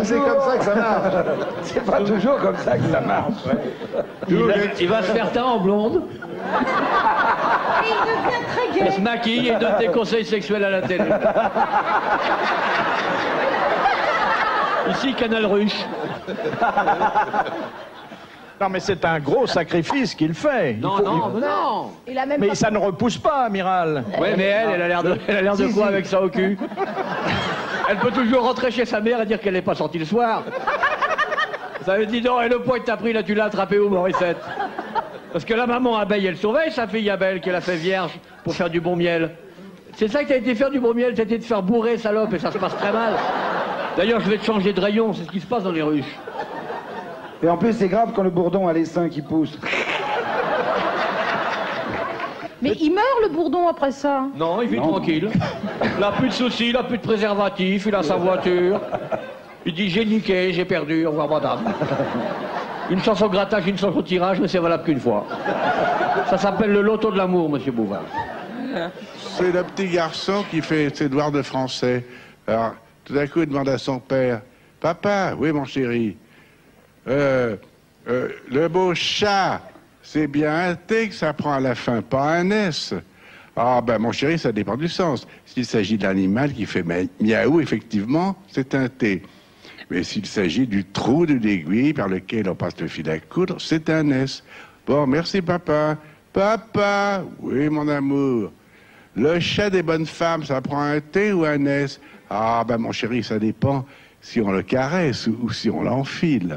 C'est comme ça que ça marche. C'est pas toujours comme ça que ça marche. Il va se faire teint en blonde. Et il devient très Il gai. se maquille et donne des conseils sexuels à la télé. Ici, Canal Ruche. Non, mais c'est un gros sacrifice qu'il fait. Non. Il a même Mais pas... ça ne repousse pas, amiral. Oui, mais elle a l'air de quoi avec ça au cul? Elle peut toujours rentrer chez sa mère et dire qu'elle n'est pas sortie le soir. Ça veut dire, non, et le poids que t'as pris, là, tu l'as attrapé où, Morissette? Parce que la maman abeille, elle surveille sa fille abeille qu'elle a fait vierge pour faire du bon miel. C'est ça que t'as été faire du bon miel, c'était de faire bourrer, salope, et ça se passe très mal. D'ailleurs, je vais te changer de rayon, c'est ce qui se passe dans les ruches. Et en plus, c'est grave quand le bourdon a les seins qui poussent. Mais il meurt le bourdon après ça. Non, il vit tranquille. Il n'a plus de soucis, il n'a plus de préservatif, il a sa voiture. Il dit j'ai niqué, j'ai perdu, au revoir madame. Une chance au grattage, une chance au tirage, mais c'est valable qu'une fois. Ça s'appelle le loto de l'amour, monsieur Bouvard. C'est le petit garçon qui fait ses devoirs de français. Alors, tout d'un coup, il demande à son père, « Papa, oui mon chéri, le mot chat, c'est bien un T que ça prend à la fin, pas un S. » Ah ben mon chéri, ça dépend du sens. S'il s'agit de l'animal qui fait miaou, effectivement, c'est un T. Mais s'il s'agit du trou de l'aiguille par lequel on passe le fil à coudre, c'est un S. Bon, merci papa. Papa, oui mon amour. Le chat des bonnes femmes, ça prend un T ou un S? Ah ben mon chéri, ça dépend si on le caresse ou si on l'enfile.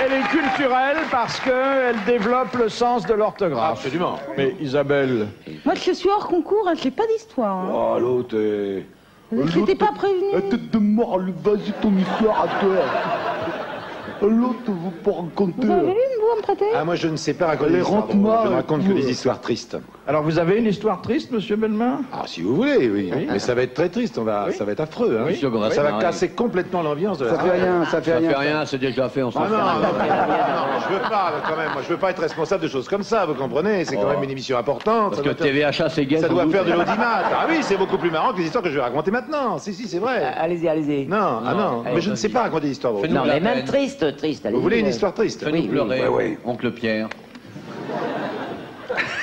Elle est culturelle parce qu'elle développe le sens de l'orthographe. Absolument. Mais Isabelle... Moi, je suis hors concours, je n'ai pas d'histoire. Hein. Oh, l'autre est... Je n'étais pas prévenue. La tête de mort, vas-y ton histoire à toi. L'autre, vous pas raconter. Vous avez une, vous, à me prêter? Ah, moi, je ne sais pas raconter Les des histoires drôles. rentements, Je ne raconte que des histoires tristes. Alors, vous avez une histoire triste, monsieur Bellemare? Ah, si vous voulez, oui. Mais ça va être très triste, ça va être affreux. Hein. Oui. Ça va casser complètement l'ambiance de la Ça fait rien, ça fait Ça rien. fait rien, c'est déjà fait, on s'en Ah fout. non, je veux pas, quand même. Moi, je veux pas être responsable de choses comme ça, vous comprenez? C'est quand même une émission importante. Parce que TVHA, c'est gay. Ça sans doit doute. faire de l'audimat. Ah oui, c'est beaucoup plus marrant que les histoires que je vais raconter maintenant. Si, c'est vrai. Allez-y, allez-y. Non, ah non, mais je ne sais pas raconter des histoires drôles. Non, mais même triste, allez-y. Vous voulez une histoire triste? Fais-nous pleurer, oui. oncle Pierre.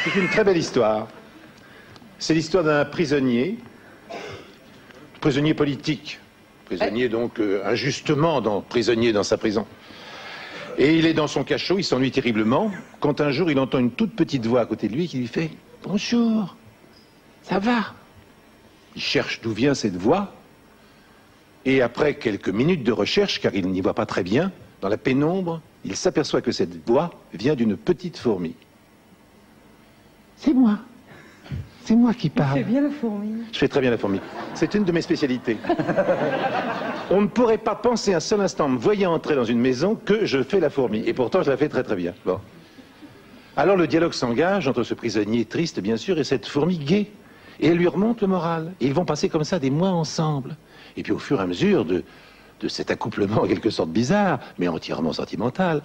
C'est une très belle histoire. C'est l'histoire d'un prisonnier politique. Prisonnier donc injustement prisonnier dans sa prison. Et il est dans son cachot, il s'ennuie terriblement, quand un jour il entend une toute petite voix à côté de lui qui lui fait « Bonjour, ça va ?» Il cherche d'où vient cette voix, et après quelques minutes de recherche, car il n'y voit pas très bien, dans la pénombre, il s'aperçoit que cette voix vient d'une petite fourmi. C'est moi. C'est moi qui parle. C'est bien la fourmi. Je fais très bien la fourmi. C'est une de mes spécialités. On ne pourrait pas penser un seul instant, en me voyant entrer dans une maison, que je fais la fourmi. Et pourtant, je la fais très très bien. Bon. Alors le dialogue s'engage entre ce prisonnier triste, bien sûr, et cette fourmi gaie. Et elle lui remonte le moral. Et ils vont passer comme ça des mois ensemble. Et puis au fur et à mesure de cet accouplement en quelque sorte bizarre, mais entièrement sentimental,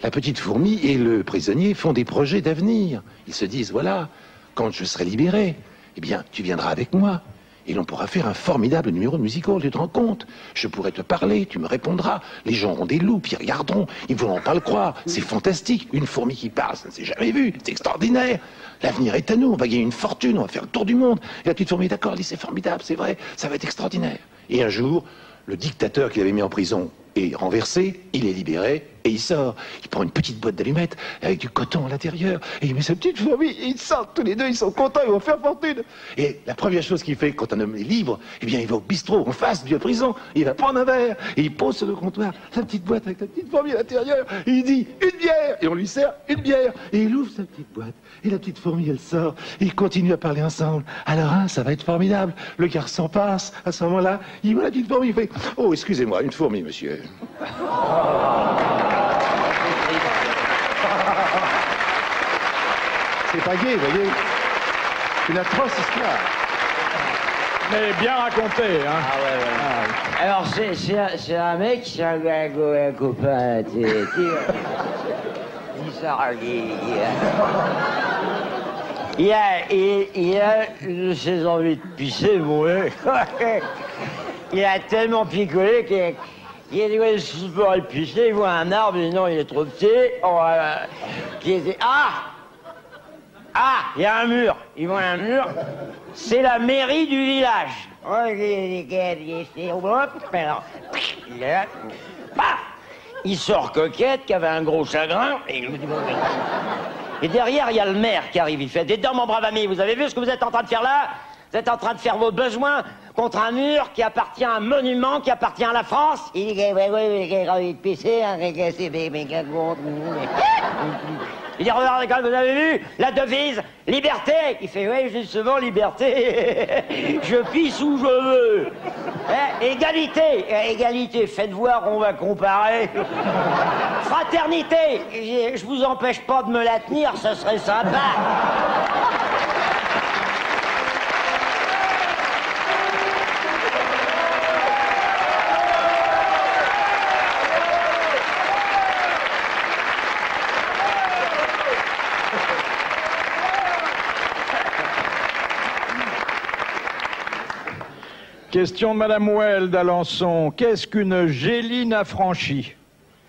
la petite fourmi et le prisonnier font des projets d'avenir. Ils se disent, voilà, quand je serai libéré, eh bien, tu viendras avec moi. Et l'on pourra faire un formidable numéro de musical, tu te rends compte? Je pourrai te parler, tu me répondras. Les gens auront des loupes, ils regarderont, ils ne voudront pas le croire. C'est fantastique, une fourmi qui parle, ça ne s'est jamais vu, c'est extraordinaire. L'avenir est à nous, on va gagner une fortune, on va faire le tour du monde. Et la petite fourmi, d'accord, elle dit, c'est formidable, c'est vrai, ça va être extraordinaire. Et un jour, le dictateur qui l'avait mis en prison est renversé, il est libéré, et il sort. Il prend une petite boîte d'allumettes avec du coton à l'intérieur, et il met sa petite fourmi, et ils sortent tous les deux, ils sont contents, ils vont faire fortune. Et la première chose qu'il fait quand un homme est libre, eh bien il va au bistrot en face de la prison, il va prendre un verre, et il pose sur le comptoir sa petite boîte avec sa petite fourmi à l'intérieur, et il dit une bière, et on lui sert une bière, et il ouvre sa petite boîte, et la petite fourmi elle sort, et ils continuent à parler ensemble. Alors hein, ça va être formidable. Le garçon passe, à ce moment-là, il voit la petite fourmi, il fait oh excusez-moi, une fourmi monsieur. C'est pas gai, vous voyez. Une atroce histoire. Mais bien raconté, hein. Ah ouais. Alors, c'est un mec, c'est un copain, il a ses envies de pisser, bon, il a tellement picolé qu'il a dit, ouais, je pourrais le pisser, il voit un arbre, il dit, non, il est trop petit, il y a un mur, il voit un mur, c'est la mairie du village. Il sort Coquette, qui avait un gros chagrin, et derrière, il y a le maire qui arrive, il fait, dites donc, mon brave ami, vous avez vu ce que vous êtes en train de faire là? Vous êtes en train de faire vos besoins contre un mur qui appartient à un monument qui appartient à la France? Il dit, oui, j'ai envie de pisser, c'est il dit, regardez, quand vous avez vu la devise, liberté. Il fait, oui, justement, liberté. Je pisse où je veux. Égalité, faites voir, on va comparer. Fraternité, je vous empêche pas de me la tenir, ce serait sympa. Question de Madame Well d'Alençon. Qu'est-ce qu'une géline affranchie?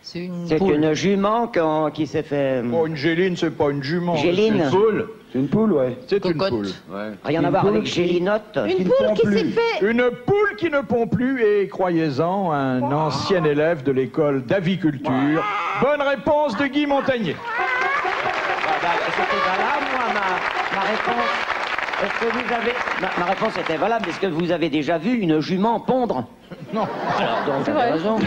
C'est une C'est une jument qui s'est fait... Oh, une géline, c'est pas une jument. Géline. C'est une poule. C'est une poule, ouais. C'est une Cocotte. poule. Ouais. Rien à voir avec gélinotte. Une poule qui s'est fait... Une poule qui ne pond plus et, croyez-en, un ancien élève de l'école d'aviculture. Bonne réponse de Guy Montagnier. C'était valable, moi, ma réponse. Est-ce que vous avez... Ma réponse était valable. Est-ce que vous avez déjà vu une jument pondre? Non. Alors, donc, vous avez raison.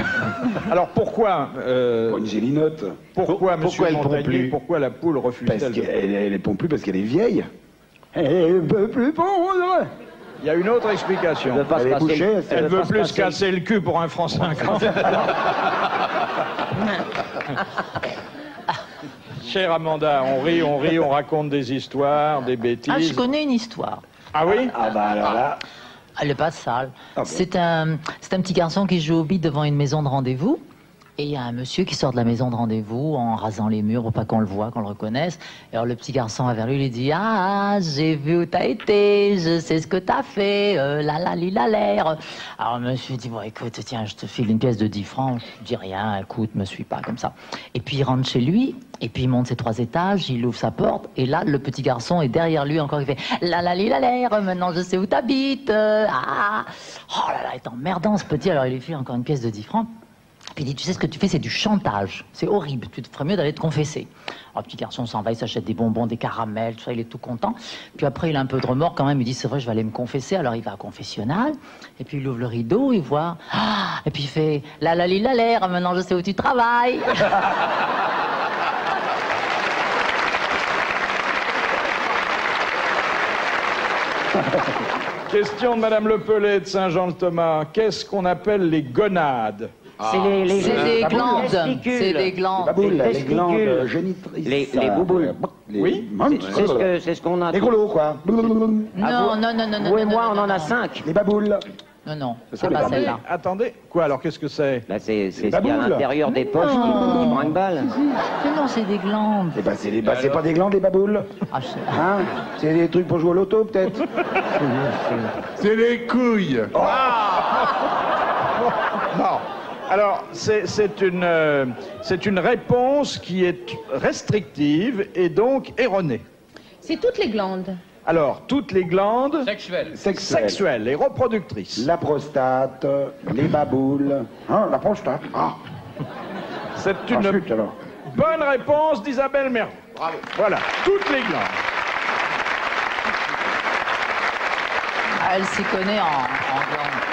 Alors pourquoi Une gélinotte. Pourquoi, monsieur elle pond Montagnier, plus pourquoi la poule refuse-t-elle Parce de... qu'elle ne pond plus parce qu'elle est vieille. Elle ne peut plus pondre. Il y a une autre explication. Elle veut pas se Elle est casser bouchée, le- Elle veut veut pas se plus casser- casser le cul pour un franc 50. Chère Amanda, on rit, on raconte des histoires, des bêtises. Ah, je connais une histoire. Ah oui? Ah bah alors là... Elle n'est pas sale. Ah bon. C'est un petit garçon qui joue au bide devant une maison de rendez-vous. Et il y a un monsieur qui sort de la maison de rendez-vous en rasant les murs pour pas qu'on le voit, qu'on le reconnaisse. Et alors le petit garçon va vers lui, il lui dit « Ah, j'ai vu où t'as été, je sais ce que t'as fait, la la li la l'air. » Alors le monsieur dit « Bon, écoute, tiens, je te file une pièce de 10 francs. » Je dis rien, écoute, me suis pas, comme ça. Et puis il rentre chez lui, et puis il monte ses 3 étages, il ouvre sa porte, et là, le petit garçon est derrière lui encore, il fait « La la li la l'air, maintenant je sais où t'habites. Ah !» Oh là là, il est emmerdant ce petit, alors il lui file encore une pièce de 10 francs. Puis il dit, tu sais ce que tu fais, c'est du chantage. C'est horrible, tu te ferais mieux d'aller te confesser. Alors, le petit garçon s'en va, il s'achète des bonbons, des caramels, tout ça, il est tout content. Puis après, il a un peu de remords quand même, il dit, c'est vrai, je vais aller me confesser. Alors, il va au confessionnal, et puis il ouvre le rideau, il voit, ah, et puis il fait, la la li la l'air, maintenant je sais où tu travailles. Question de Madame Le Pellet de Saint-Jean-le-Thomas. Qu'est-ce qu'on appelle les gonades? C'est des glandes. C'est des glandes. Les glandes génitrices. Les bouboules. Oui. C'est ce qu'on a. Les gros quoi. Non. Vous et moi, on en a 5. Les baboules. Non, c'est pas celle-là. Attendez, quoi alors, qu'est-ce que c'est? Là, c'est ce qu'il y a à l'intérieur des poches qui brinque-balle. Non, c'est des glandes. Eh ben, c'est pas des glandes, les baboules. Ah, je sais. Hein? C'est des trucs pour jouer au loto, peut-être. C'est les couilles. Non. Alors, c'est une réponse qui est restrictive et donc erronée. C'est toutes les glandes. Alors, toutes les glandes Sexuelles et reproductrices. La prostate, les baboules. Hein, la prostate. Ah. C'est une Ensuite, alors. bonne réponse d'Isabelle Mergo. Bravo. Voilà, toutes les glandes. Elle s'y connaît en glandes.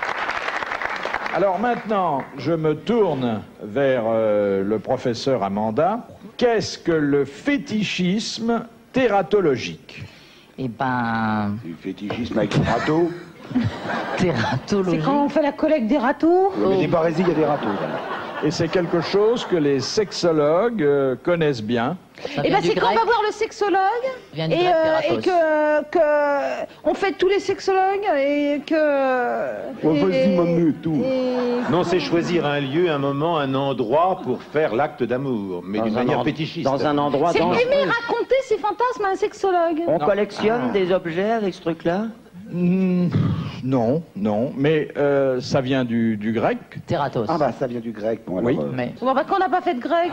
Alors maintenant, je me tourne vers le professeur Amanda. Qu'est-ce que le fétichisme tératologique? Eh ben... Du fétichisme avec le râteau. Tératologie. C'est quand on fait la collecte des râteaux. Mais des barésies, il y a des râteaux. Et c'est quelque chose que les sexologues connaissent bien. Et ben c'est quand on va voir le sexologue Vient du et, grec que on fait tous les sexologues et que. Vas-y, maman, tout. Non, c'est choisir un lieu, un moment, un endroit pour faire l'acte d'amour, mais d'une manière fétichiste. Dans un endroit C'est dangereux. aimer raconter ses fantasmes à un sexologue. On collectionne des objets avec ce truc-là? Non, mais ça vient du grec. Tératos. Ah bah ça vient du grec. Bon, alors, Oui. Mais... Bon, bah, qu'on n'a pas fait de grec.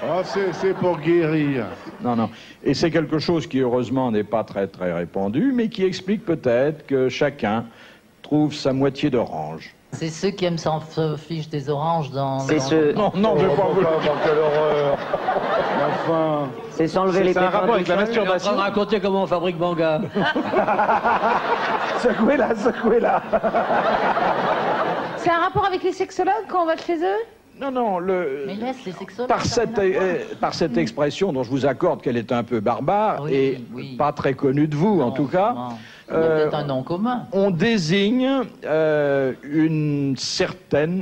Oh, c'est pour guérir. Non. Et c'est quelque chose qui, heureusement, n'est pas très, très répandu, mais qui explique peut-être que chacun trouve sa moitié d'orange. C'est ceux qui aiment s'en fiche des oranges dans... C'est ce... Non, je vais pas vous le Quelle horreur. Enfin. C'est s'enlever les C'est un pépins rapport avec la du sol. masturbation. de raconter comment on fabrique manga. Secouez-la, secouez-la. C'est un rapport avec les sexologues quand on va chez eux? Non, Mais laisse les sexologues. par cette expression dont je vous accorde qu'elle est un peu barbare Oui, et oui. pas très connue de vous, en tout cas, Non. Il y a peut-être un nom commun. on désigne une certaine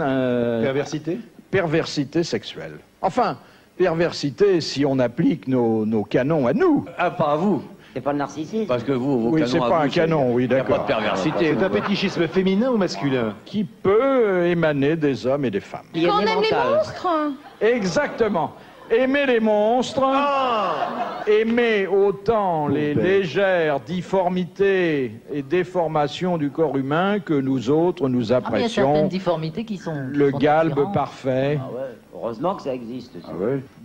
perversité sexuelle. Enfin, perversité si on applique nos canons à nous. Ah, pas à vous. C'est pas le narcissisme. Parce que vous, vos Oui, canons c'est à pas vous, un canon, oui, Il n'y a pas d'accord. de perversité. C'est un fétichisme féminin ou masculin? Qui peut émaner des hommes et des femmes. Il y a Quand on des aime les mentales. monstres. Exactement. Aimer les monstres, aimer autant les légères difformités et déformations du corps humain que nous autres nous Ah, mais il y a certaines apprécions difformités qui sont... le sont galbe attirantes. parfait. Ah ouais, heureusement que ça existe. ça.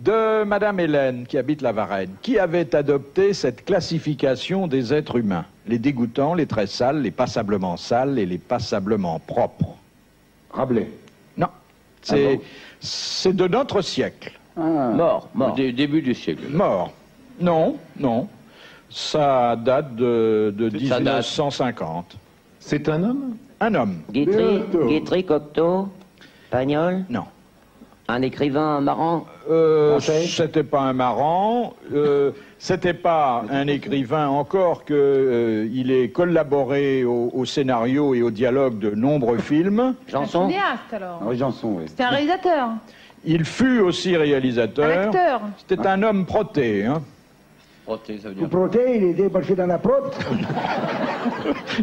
De Madame Hélène, qui habite la Varenne, qui avait adopté cette classification des êtres humains. Les dégoûtants, les très sales, les passablement sales et les passablement propres. Rabelais. Non, c'est de notre siècle. Mort. Au début du siècle. Mort. Non. Ça date de Ça date. 1950. C'est un homme? Un homme. Guitry, Cocteau, Pagnol, Non. un écrivain marrant. C'était pas un marrant, c'était pas un écrivain encore que il ait collaboré au scénario et au dialogue de nombreux films. Un cinéaste alors. Henri Janson, oui. C'était un réalisateur. Il fut aussi réalisateur. Un acteur. C'était un homme proté. Hein. Proté, ça veut Le dire. proté, il était marché dans la prote.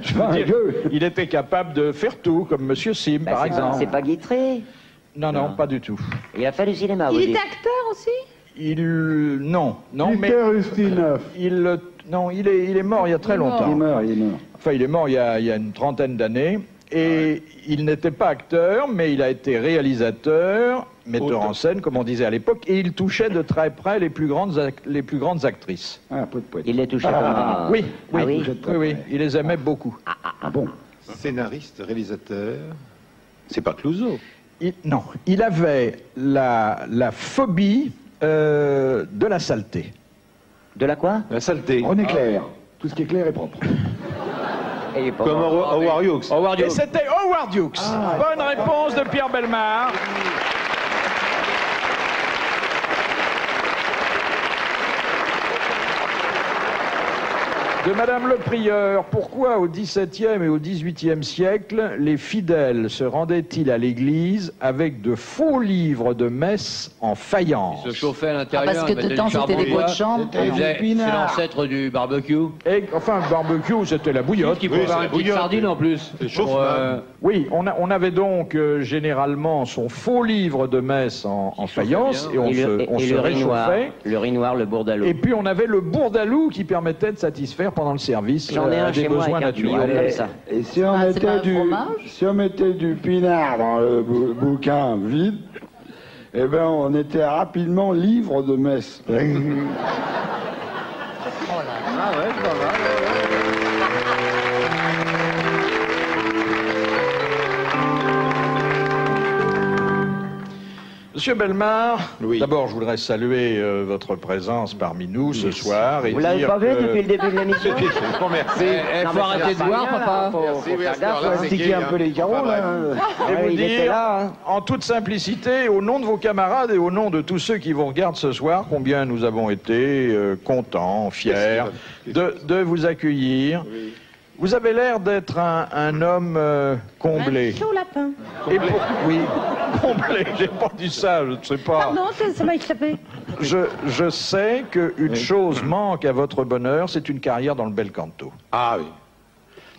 Je veux dire, il était capable de faire tout, comme Monsieur Sim, par exemple. C'est pas Guitry. Non, non, pas du tout. Il a fait du cinéma, vous Il dites. était acteur aussi? Non, mais... Peter Ustinov. Non, il est mort il y a très longtemps. Il est mort. Enfin, il est mort il y a une trentaine d'années. Et il n'était pas acteur, mais il a été réalisateur, metteur en scène, comme on disait à l'époque, et il touchait de très près les plus grandes actrices. Ah, peu de poète. Il les touchait comment? Oui, Ah oui. il les aimait beaucoup. Ah bon? Scénariste, réalisateur. C'est pas Clouseau. Non, il avait la phobie de la saleté. De la quoi? La saleté. On est clair. Tout ce qui est clair est propre. Comme Howard Hughes. Et c'était Howard Hughes. Bonne réponse de Pierre Bellemare. De Madame le Prieur, pourquoi au XVIIe et au XVIIIe siècle, les fidèles se rendaient-ils à l'église avec de faux livres de messe en faïence? Ils se chauffaient à l'intérieur. parce que dedans, c'était des pots de chambre. C'est l'ancêtre du barbecue. Et, enfin, le barbecue, c'était la bouillotte. Qui pouvait avoir une petite sardine en plus. Oui, on avait donc généralement son faux livre de messe en faïence et on se réchauffait. Le riz noir, le bourdalou. Et puis on avait le bourdalou qui permettait de satisfaire pendant le service J'en ai un des chez moi besoins avec un tuyau naturels. comme ça. Et si on, Ah, c'est pas mettait un fromage si on mettait du pinard dans le bouquin vide, eh ben on était rapidement livre de messe. Ah ouais, c'est pas mal. Monsieur Bellemare, d'abord je voudrais saluer votre présence parmi nous ce soir. Et Vous l'avez dire pas vu que- depuis le début de l'émission? Merci. Il faut arrêter de voir, papa. Faut faire gaffe, faut sticker un peu les carreaux, là. Et Ouais, vous il était dire, là, hein. en toute simplicité, au nom de vos camarades et au nom de tous ceux qui vous regardent ce soir, combien nous avons été contents, fiers de vous accueillir. Vous avez l'air d'être un homme comblé. Un chaud lapin. Et oui, comblé, j'ai pas dit ça, je ne sais pas. Pardon, ça m'a échappé. Je sais qu'une chose manque à votre bonheur, c'est une carrière dans le bel canto. Ah oui.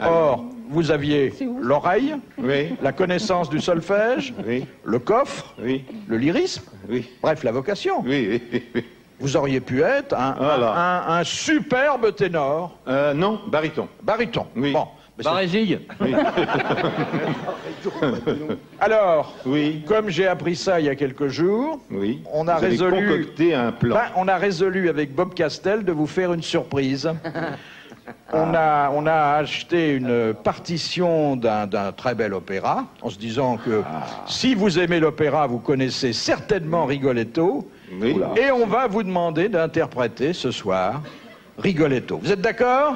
Or, vous aviez l'oreille, Oui. la connaissance du solfège, Oui. le coffre, Oui. le lyrisme, Oui. bref, la vocation. Oui. Vous auriez pu être un superbe ténor. Non, baryton. Baryton. Oui. Bon. Barésille. Oui. Alors, Oui. comme j'ai appris ça il y a quelques jours, Oui. on a Vous avez résolu. concocté un plan. On a résolu avec Bob Castel de vous faire une surprise. On a acheté une partition d'un très bel opéra, en se disant que si vous aimez l'opéra, vous connaissez certainement Rigoletto. Oui. Et on va vous demander d'interpréter ce soir Rigoletto. Vous êtes d'accord?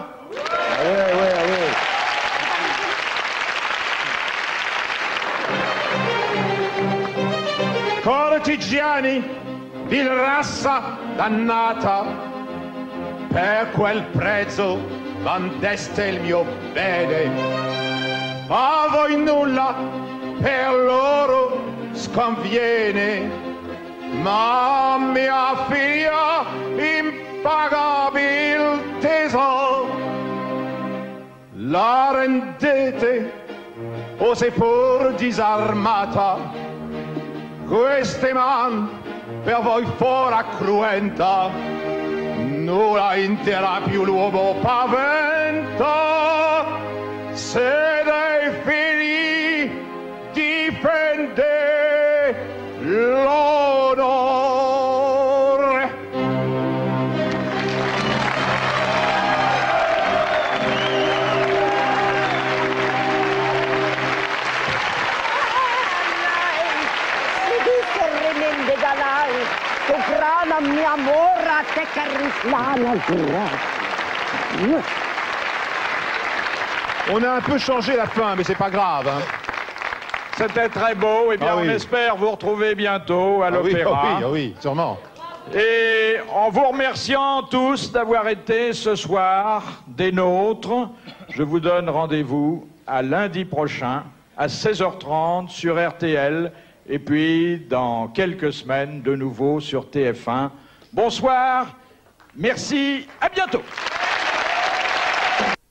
Cortigiani, vil razza dannata, per quel prezzo vendeste il mio bene. A voi nulla per loro sconviene, ma mia figlia impagabil tesoro la rendete o seppur disarmata. Queste man per voi fora cruenta, nulla intera più l'uomo paventa, se dei figli difende l'onore. Mi amor a te On a un peu changé la fin, mais c'est pas grave. Hein. C'était très beau. Et bien, Ah oui. on espère vous retrouver bientôt à l'opéra. Oui, sûrement. Et en vous remerciant tous d'avoir été ce soir des nôtres, je vous donne rendez-vous à lundi prochain à 16h30 sur RTL. Et puis, dans quelques semaines, de nouveau sur TF1. Bonsoir, merci, à bientôt.